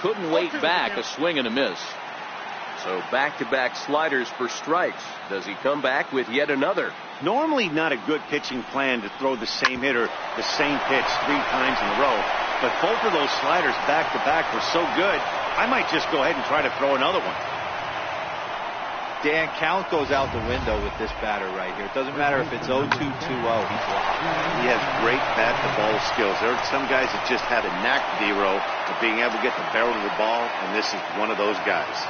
Couldn't wait back. A swing and a miss. So back-to-back sliders for strikes. Does he come back with yet another? Normally not a good pitching plan to throw the same hitter the same pitch 3 times in a row. But both of those sliders back-to-back were so good, I might just go ahead and try to throw another one. Dan, count goes out the window with this batter right here. It doesn't matter if it's 0-2, 2-0. He's locked. He has great bat-to-ball skills. There are some guys that just have a knack, D-Row, of being able to get the barrel of the ball, and this is one of those guys.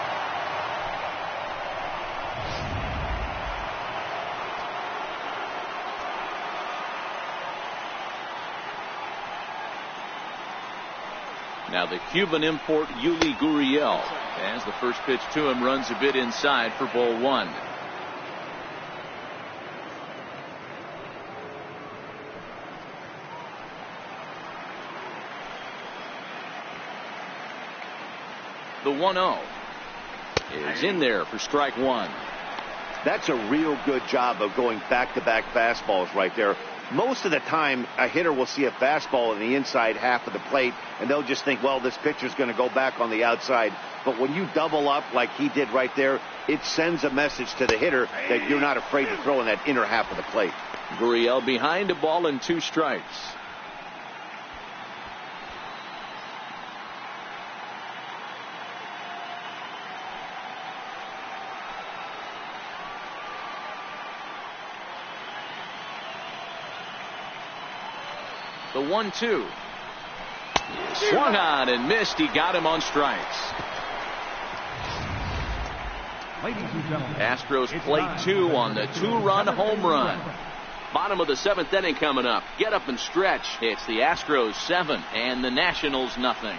Now the Cuban import Yuli Gurriel, as the first pitch to him runs a bit inside for ball 1. The 1-0 is in there for strike 1. That's a real good job of going back-to-back fastballs right there. Most of the time, a hitter will see a fastball in the inside half of the plate, and they'll just think, well, this pitcher's going to go back on the outside. But when you double up like he did right there, it sends a message to the hitter that you're not afraid to throw in that inner half of the plate. Gurriel behind a ball and 2 strikes. The 1-2. Swung on and missed. He got him on strikes. Astros play 2 on the 2-run home run. Bottom of the 7th inning coming up. Get up and stretch. It's the Astros 7 and the Nationals nothing.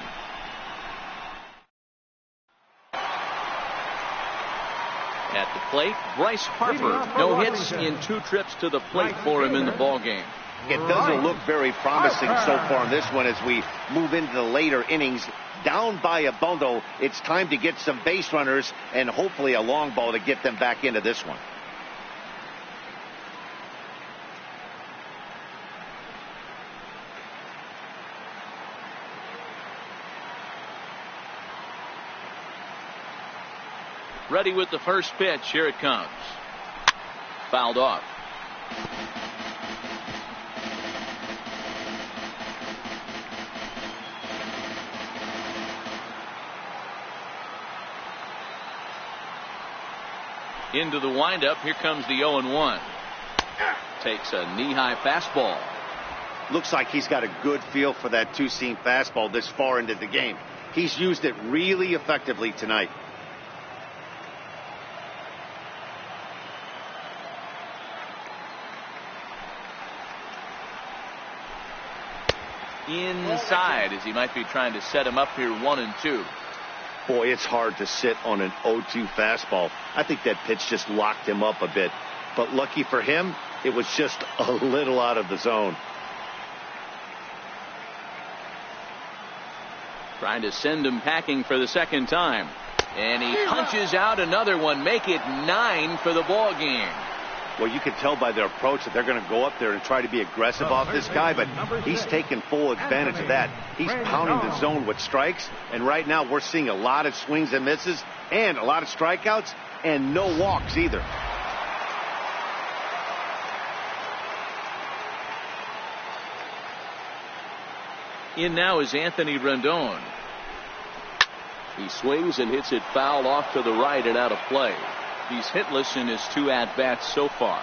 At the plate, Bryce Harper. No hits in 2 trips to the plate for him in the ballgame. It doesn't look very promising so far in this one as we move into the later innings. Down by a bundle, it's time to get some base runners and hopefully a long ball to get them back into this one. Ready with the first pitch. Here it comes. Fouled off. Into the windup. Here comes the 0-1. Takes a knee-high fastball. Looks like he's got a good feel for that 2-seam fastball this far into the game. He's used it really effectively tonight. Inside, as he might be trying to set him up here 1-2. Boy, it's hard to sit on an 0-2 fastball. I think that pitch just locked him up a bit. But lucky for him, it was just a little out of the zone. Trying to send him packing for the second time. And he punches out another one. Make it 9 for the ball game. Well, you can tell by their approach that they're going to go up there and try to be aggressive off this guy, but he's taking full advantage of that. He's pounding the zone with strikes, and right now we're seeing a lot of swings and misses and a lot of strikeouts and no walks either. In now is Anthony Rendon. He swings and hits it foul off to the right and out of play. He's hitless in his 2 at-bats so far.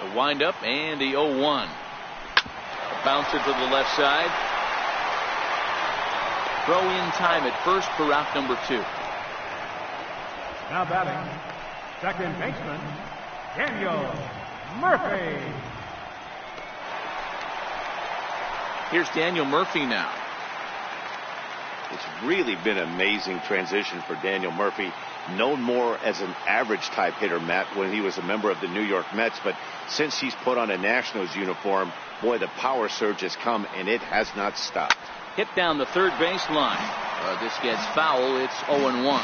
The windup and the 0-1. A bouncer to the left side. Throw in time at first for out number 2. Now batting, second baseman, Daniel Murphy. Here's Daniel Murphy now. It's really been an amazing transition for Daniel Murphy, known more as an average type hitter, Matt, when he was a member of the New York Mets. But since he's put on a Nationals uniform, boy, the power surge has come, and it has not stopped. Hit down the third base line. This gets foul. It's 0-1.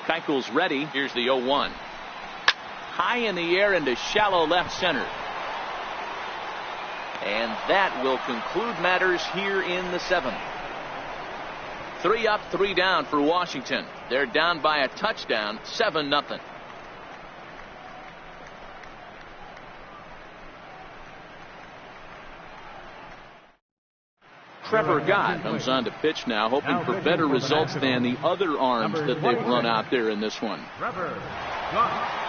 Keuchel's ready. Here's the 0-1. High in the air into shallow left center. And that will conclude matters here in the 7th. 3 up, 3 down for Washington. They're down by a touchdown, 7-0. Trevor Gott comes on to pitch now, hoping for better results than the other arms that they've run out there in this one. Trevor Gott.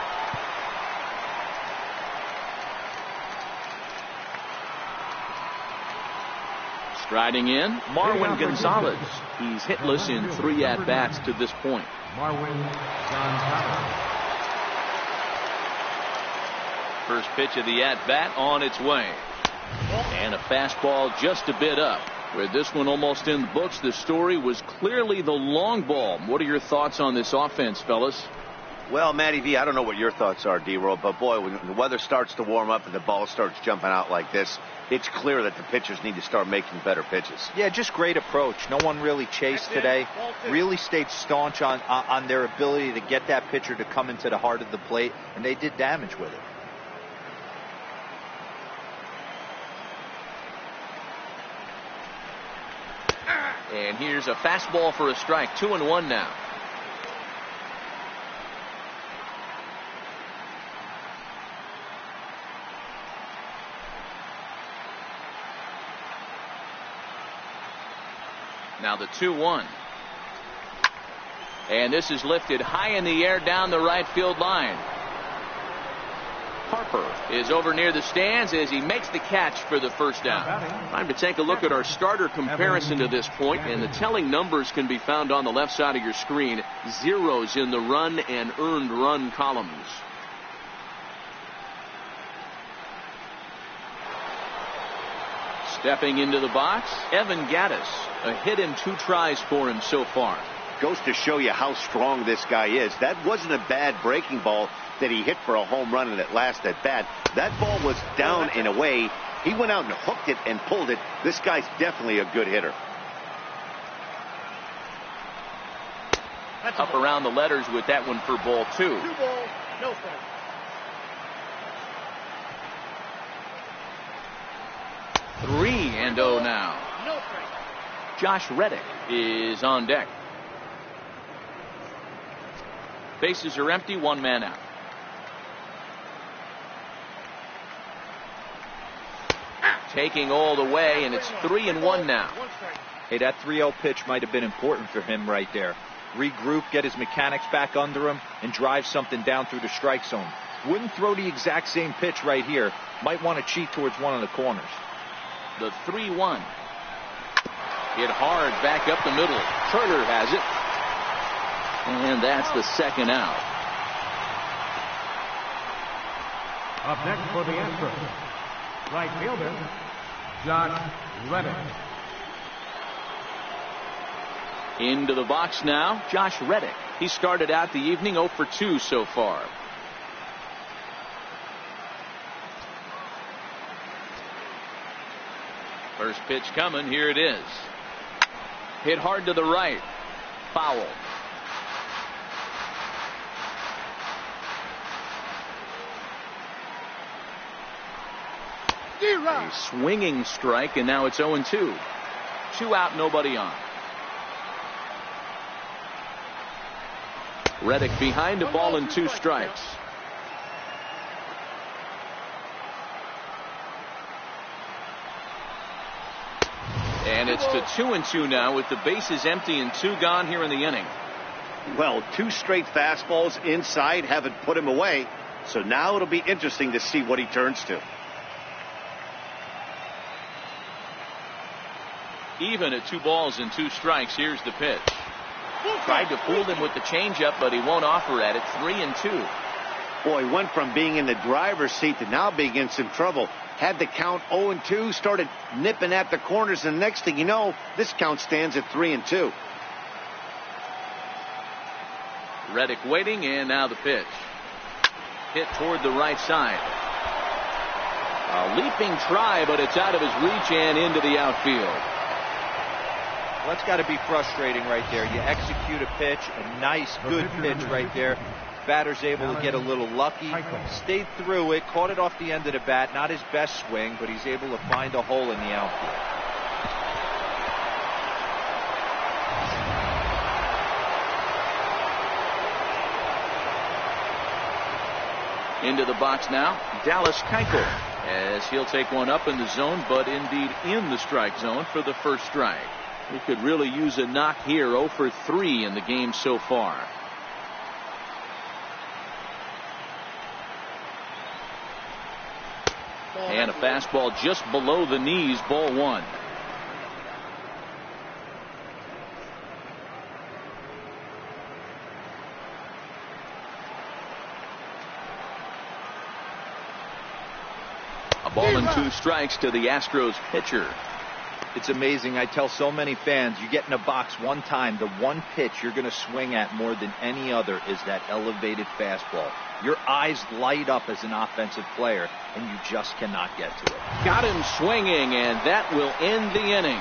Striding in, Marwin Gonzalez. He's hitless in 3 at-bats to this point. Marwin Gonzalez. First pitch of the at-bat on its way. And a fastball just a bit up. With this one almost in the books, the story was clearly the long ball. What are your thoughts on this offense, fellas? Well, Matty V, I don't know what your thoughts are, D-Roll, but boy, when the weather starts to warm up and the ball starts jumping out like this, it's clear that the pitchers need to start making better pitches. Yeah, just great approach. No one really chased today. Really stayed staunch on their ability to get that pitcher to come into the heart of the plate, and they did damage with it. And here's a fastball for a strike. 2-1 now. Now the 2-1. And this is lifted high in the air down the right field line. Harper is over near the stands as he makes the catch for the first down. Time to take a look at our starter comparison to this point, and the telling numbers can be found on the left side of your screen. Zeros in the run and earned run columns. Stepping into the box, Evan Gattis. A hit in 2 tries for him so far. Goes to show you how strong this guy is. That wasn't a bad breaking ball that he hit for a home run in that last at bat. That ball was down and away. He went out and hooked it and pulled it. This guy's definitely a good hitter. Up around the letters with that one for ball 2. 2 balls, no strikes. Three and 0 now. No strikes. Josh Reddick is on deck. Bases are empty, 1 man out. Taking all the way, and it's 3-1 now. Hey, that 3-0 pitch might have been important for him right there. Regroup, get his mechanics back under him, and drive something down through the strike zone. Wouldn't throw the exact same pitch right here. Might want to cheat towards one of the corners. The 3-1. Hit hard back up the middle. Turner has it. And that's the second out. Up next for the Astros, right fielder, Josh Reddick. Into the box now, Josh Reddick. He started out the evening 0 for 2 so far. First pitch coming. Here it is. Hit hard to the right. Foul. A swinging strike, and now it's 0-2. 2 out, nobody on. Reddick behind a ball and 2 strikes. And it's to 2-2 now with the bases empty and 2 gone here in the inning. Well, 2 straight fastballs inside haven't put him away. So now it'll be interesting to see what he turns to. Even at 2 balls and 2 strikes, here's the pitch. Tried to fool him with the changeup, but he won't offer at it. 3-2. Boy, went from being in the driver's seat to now being in some trouble. Had the count 0-2, started nipping at the corners, and next thing you know, this count stands at 3-2. Reddick waiting, and now the pitch. Hit toward the right side. A leaping try, but it's out of his reach and into the outfield. Well, that's got to be frustrating right there. You execute a pitch, a nice, good pitch right there. Batter's able to get a little lucky, stayed through it, caught it off the end of the bat. Not his best swing, but he's able to find a hole in the outfield. Into the box now, Dallas Keuchel, as he'll take one up in the zone, but indeed in the strike zone for the first strike. He could really use a knock here. 0 for 3 in the game so far. And a fastball just below the knees, ball 1. A ball and 2 strikes to the Astros pitcher. It's amazing. I tell so many fans, you get in a box one time, the one pitch you're going to swing at more than any other is that elevated fastball. Your eyes light up as an offensive player, and you just cannot get to it. Got him swinging, and that will end the inning.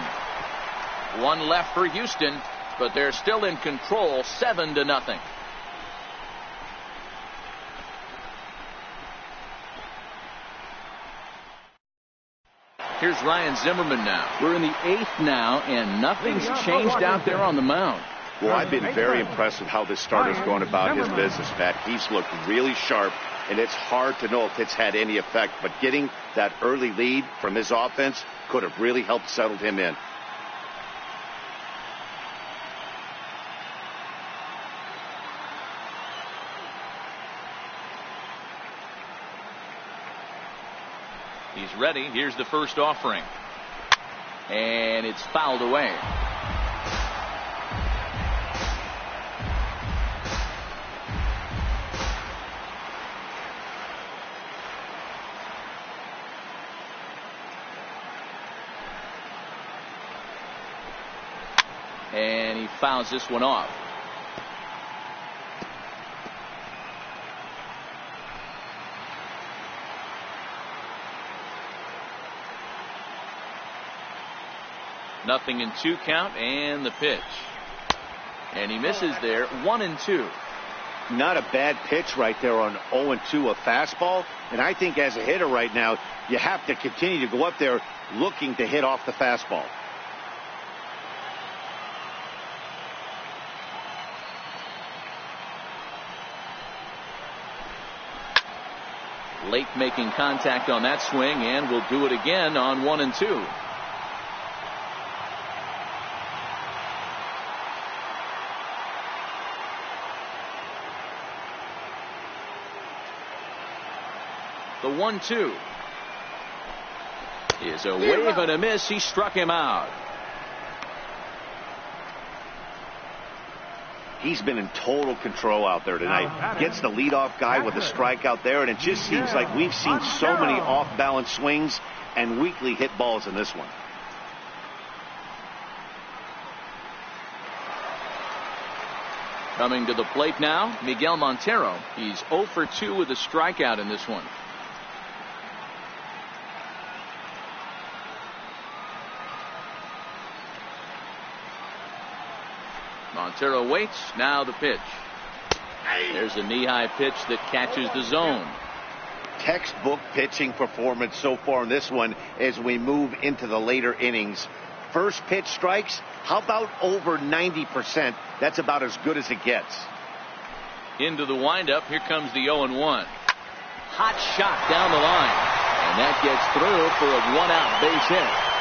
One left for Houston, but they're still in control, 7-0. Here's Ryan Zimmerman now. We're in the 8th now, and nothing's changed out there on the mound. Well, I've been very impressed with how this starter's going about his business, Pat. He's looked really sharp, and it's hard to know if it's had any effect. But getting that early lead from his offense could have really helped settle him in. He's ready. Here's the first offering. And it's fouled away. And he fouls this one off. Nothing in 2 count, and the pitch. And he misses there, 1-2. Not a bad pitch right there on 0-2, a fastball. And I think as a hitter right now, you have to continue to go up there looking to hit off the fastball. Late making contact on that swing, and will do it again on 1-2. The 1-2 is a wave and a miss. He struck him out. He's been in total control out there tonight. Gets the leadoff guy with a strikeout there, and it just seems like we've seen so many off-balance swings and weakly hit balls in this one. Coming to the plate now, Miguel Montero. He's 0 for 2 with a strikeout in this one. Montero waits. Now the pitch. There's a knee-high pitch that catches the zone. Textbook pitching performance so far in this one as we move into the later innings. First pitch strikes. How about over 90%? That's about as good as it gets. Into the windup. Here comes the 0-1. Hot shot down the line. And that gets through for a 1-out base hit.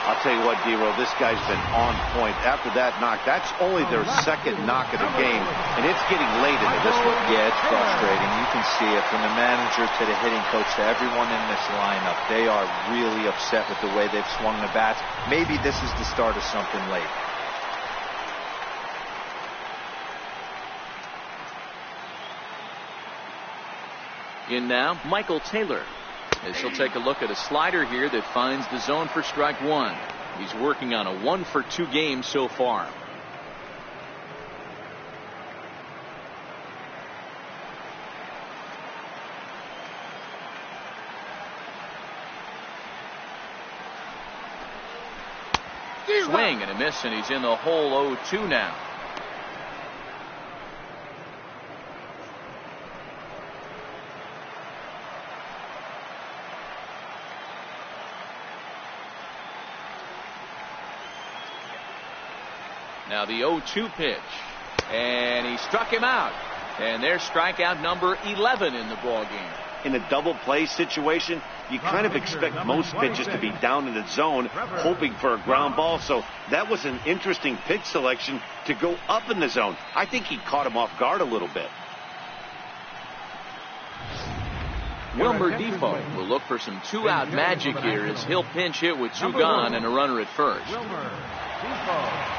I'll tell you what, D-Row, this guy's been on point. After that knock, that's only their second knock of the game, and it's getting late into this one. Yeah, it's frustrating. You can see it from the manager to the hitting coach to everyone in this lineup. They are really upset with the way they've swung the bats. Maybe this is the start of something late. In now, Michael Taylor. As he'll take a look at a slider here that finds the zone for strike 1. He's working on a 1 for 2 game so far. Swing and a miss, and he's in the hole 0-2 now. Now the 0-2 pitch, and he struck him out, and there's strikeout number 11 in the ball game. In a double play situation, you kind of expect most pitches to be down in the zone, hoping for a ground ball. So that was an interesting pitch selection to go up in the zone. I think he caught him off guard a little bit. Wilmer Defoe will look for some 2-out magic here as he'll pinch hit with 2 gone and a runner at first. Wilmer Defoe.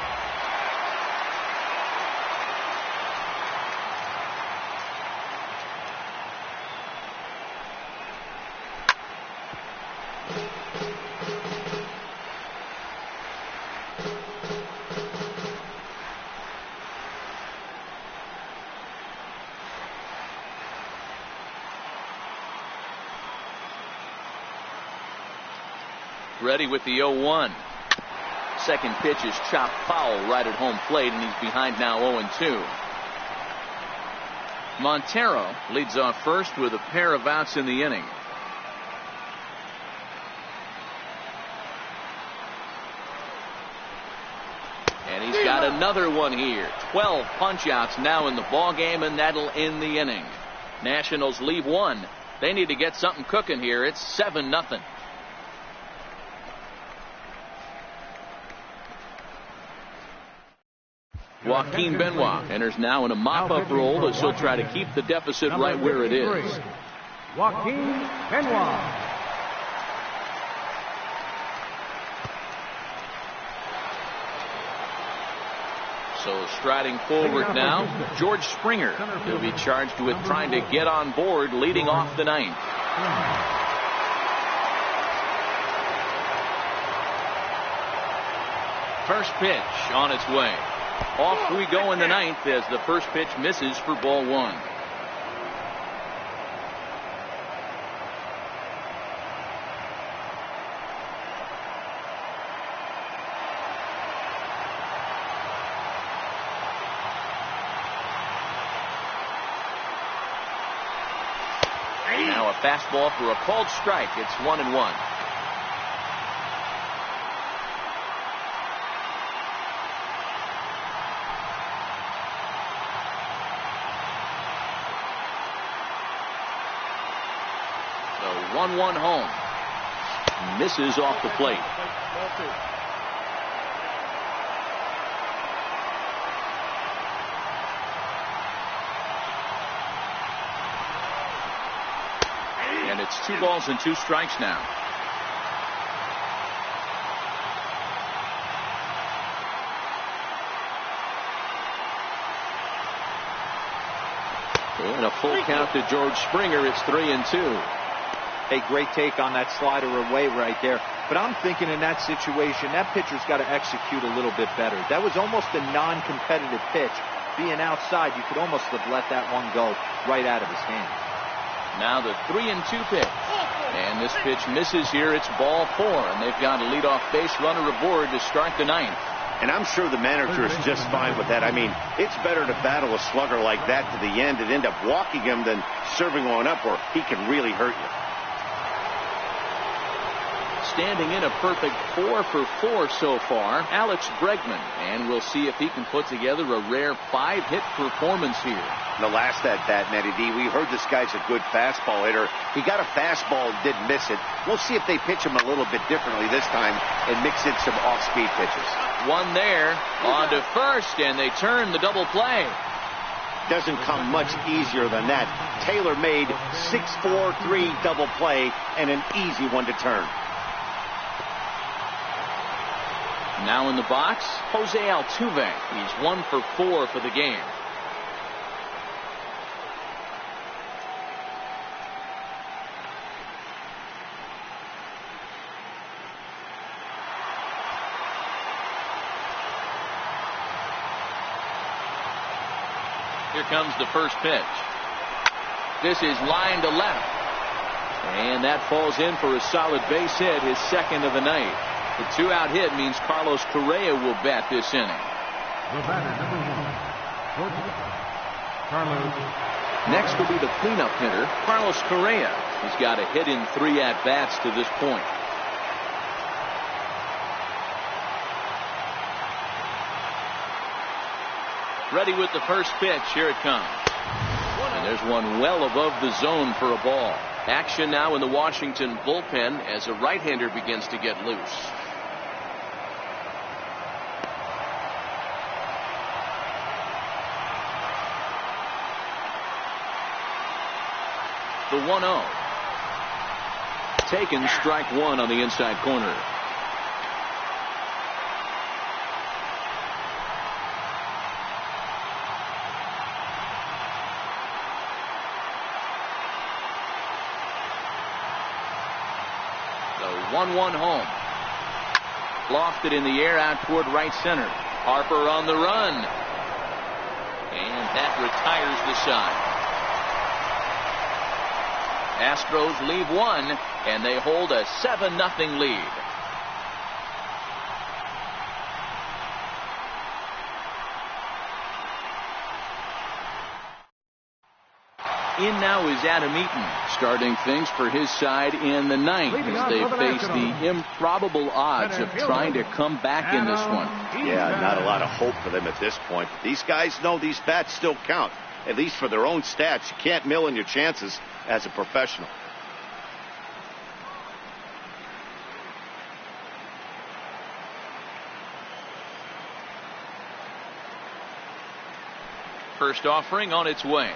Ready with the 0-1. Second pitch is chopped foul right at home plate, and he's behind now 0-2. Montero leads off first with a pair of outs in the inning. And he's got another one here. 12 punch-outs now in the ball game, and that'll end the inning. Nationals leave one. They need to get something cooking here. It's 7-0. Joaquin Benoit enters now in a mop-up role as he'll try to keep the deficit right where it is. Joaquin Benoit. So striding forward now, George Springer. He'll be charged with trying to get on board leading off the ninth. First pitch on its way. Off we go in the ninth as the first pitch misses for ball one. Now a fastball for a called strike. It's 1-1. The 1-1 home. Misses off the plate. And it's 2 balls and 2 strikes now. And a full count to George Springer. It's 3-2. A great take on that slider away right there. But I'm thinking in that situation, that pitcher's got to execute a little bit better. That was almost a non-competitive pitch. Being outside, you could almost have let that one go right out of his hands. Now the 3-2 pitch. And this pitch misses here. It's ball 4. And they've got a leadoff base runner aboard to start the ninth. And I'm sure the manager is just fine with that. I mean, it's better to battle a slugger like that to the end and end up walking him than serving one up where he can really hurt you. Standing in a perfect 4 for 4 so far, Alex Bregman, and we'll see if he can put together a rare 5-hit performance here. The last at bat, Nettie D, we heard this guy's a good fastball hitter. He got a fastball and didn't miss it. We'll see if they pitch him a little bit differently this time and mix in some off-speed pitches. One there, on to first, and they turn the double play. Doesn't come much easier than that. Taylor made 6-4-3 double play and an easy one to turn. Now in the box, Jose Altuve. He's 1 for 4 for the game. Here comes the first pitch. This is line to left. And that falls in for a solid base hit, his second of the night. The 2-out hit means Carlos Correa will bat this inning. The batter, number 1, Carlos. Next will be the cleanup hitter, Carlos Correa. He's got a hit in 3 at-bats to this point. Ready with the first pitch. Here it comes. And there's one well above the zone for a ball. Action now in the Washington bullpen as a right-hander begins to get loose. The 1-0. Taken, strike 1 on the inside corner. The The 1-1 home. Lofted in the air out toward right center. Harper on the run. And that retires the side. Astros leave one, and they hold a 7-0 lead. In now is Adam Eaton, starting things for his side in the ninth as they face the improbable odds of trying to come back in this one. Yeah, not a lot of hope for them at this point. These guys know these bats still count, at least for their own stats. You can't mill in your chances as a professional. First offering on its way.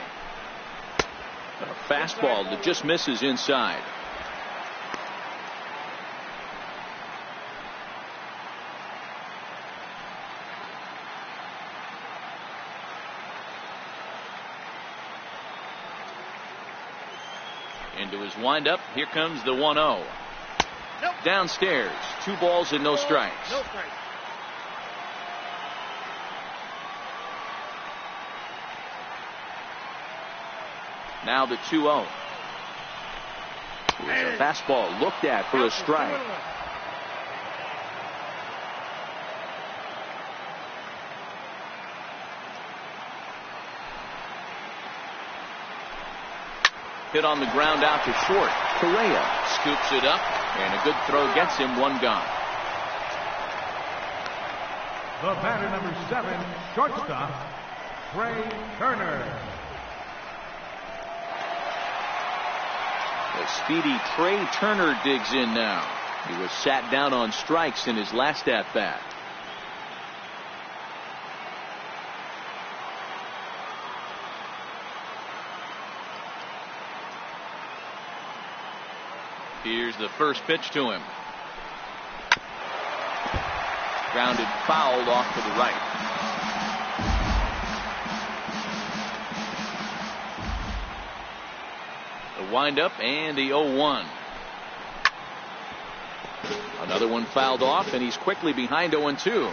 A fastball that just misses inside. Into his windup. Here comes the 1-0. Nope. Downstairs. 2 balls and no strikes. No strikes. Now the 2-0. Here's a fastball looked at for a strike. Hit on the ground out to short. Correa scoops it up, and a good throw gets him 1 gone. The batter, number 7, shortstop, Trey Turner. The speedy Trey Turner digs in now. He was sat down on strikes in his last at-bat. Here's the first pitch to him. Grounded foul off to the right. The windup and the 0-1. Another one fouled off, and he's quickly behind 0-2.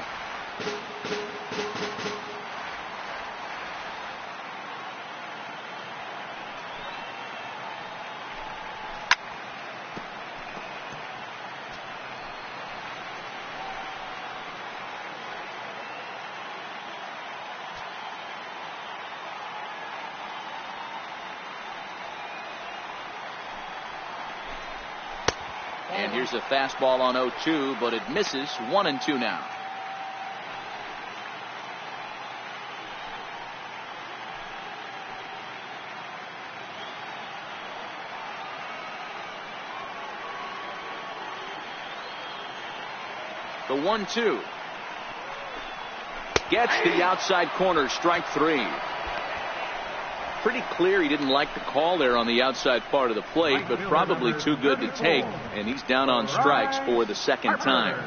And here's a fastball on 0-2, but it misses. 1-2 now. The 1-2 gets the outside corner. Strike 3. Pretty clear he didn't like the call there on the outside part of the plate, but probably too good to take, and he's down on strikes for the second time.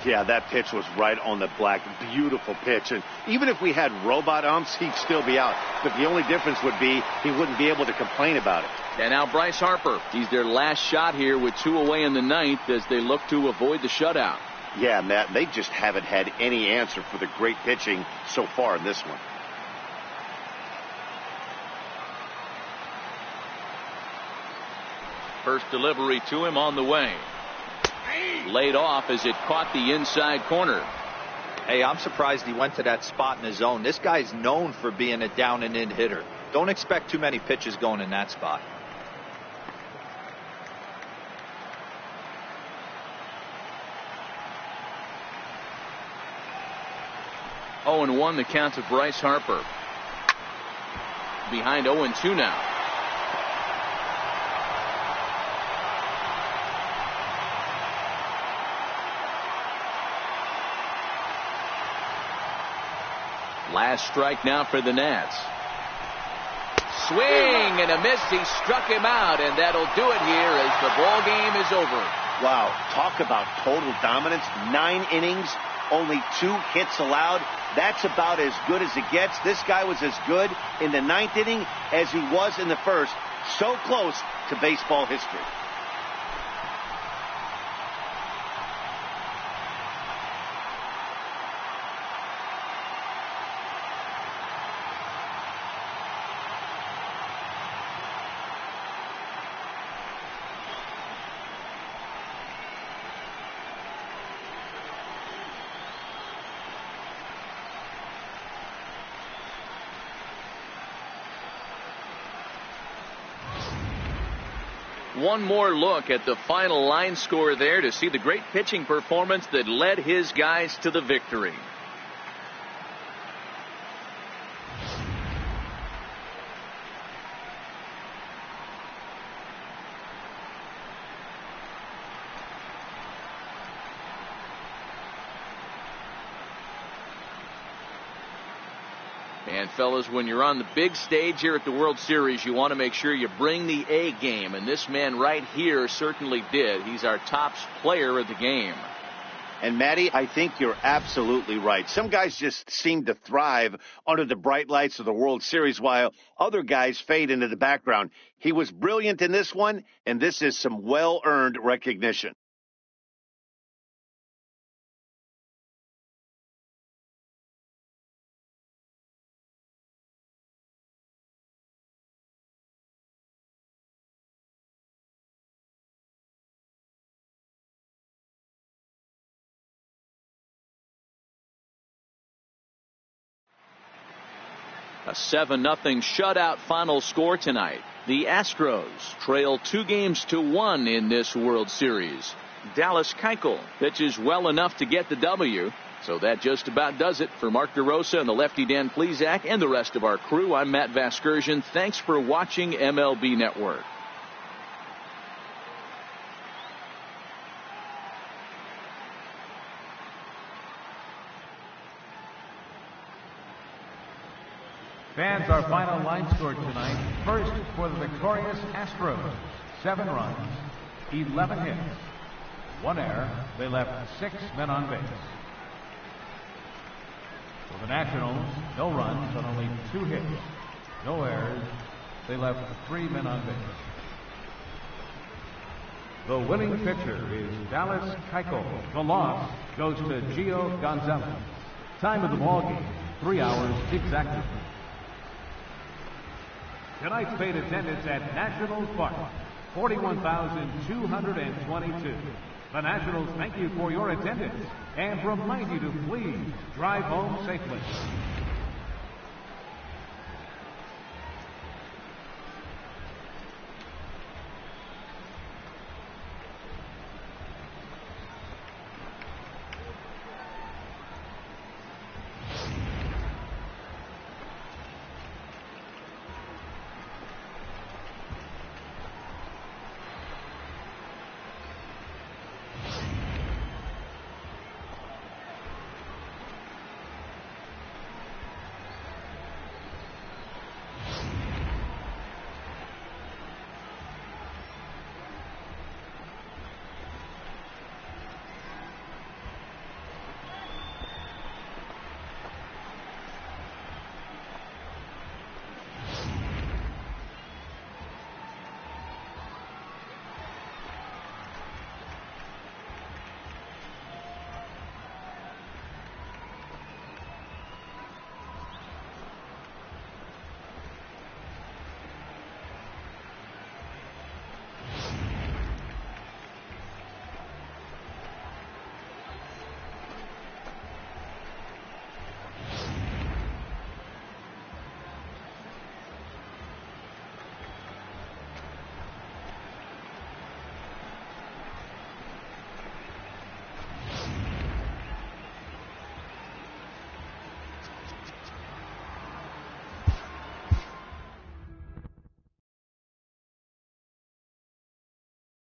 Yeah, that pitch was right on the black. Beautiful pitch. And even if we had robot umps, he'd still be out. But the only difference would be he wouldn't be able to complain about it. And now Bryce Harper. He's their last shot here with 2 away in the ninth as they look to avoid the shutout. Yeah, Matt, they just haven't had any answer for the great pitching so far in this one. First delivery to him on the way. Laid off as it caught the inside corner. Hey, I'm surprised he went to that spot in his zone. This guy's known for being a down and in hitter. Don't expect too many pitches going in that spot. Oh, 0-1 the count to Bryce Harper. Behind 0-2 now. Last strike now for the Nats. Swing and a miss. He struck him out, and that'll do it here as the ball game is over. Wow, talk about total dominance. 9 innings, only 2 hits allowed. That's about as good as it gets. This guy was as good in the 9th inning as he was in the first. So close to baseball history. One more look at the final line score there to see the great pitching performance that led his guys to the victory. And fellas, when you're on the big stage here at the World Series, you want to make sure you bring the A game. And this man right here certainly did. He's our top player of the game. And Matty, I think you're absolutely right. Some guys just seem to thrive under the bright lights of the World Series while other guys fade into the background. He was brilliant in this one, and this is some well-earned recognition. A 7-0 shutout final score tonight. The Astros trail 2-1 in this World Series. Dallas Keuchel pitches well enough to get the W. So that just about does it. For Mark DeRosa and the lefty Dan Plesac and the rest of our crew, I'm Matt Vasgersian. Thanks for watching MLB Network. Fans, our final line score tonight. First for the victorious Astros. 7 runs, 11 hits, 1 error. They left 6 men on base. For the Nationals, no runs on only 2 hits, no errors. They left 3 men on base. The winning pitcher is Dallas Keuchel. The loss goes to Gio Gonzalez. Time of the ball game, 3 hours exactly. Tonight's paid attendance at Nationals Park, 41,222. The Nationals thank you for your attendance and remind you to please drive home safely.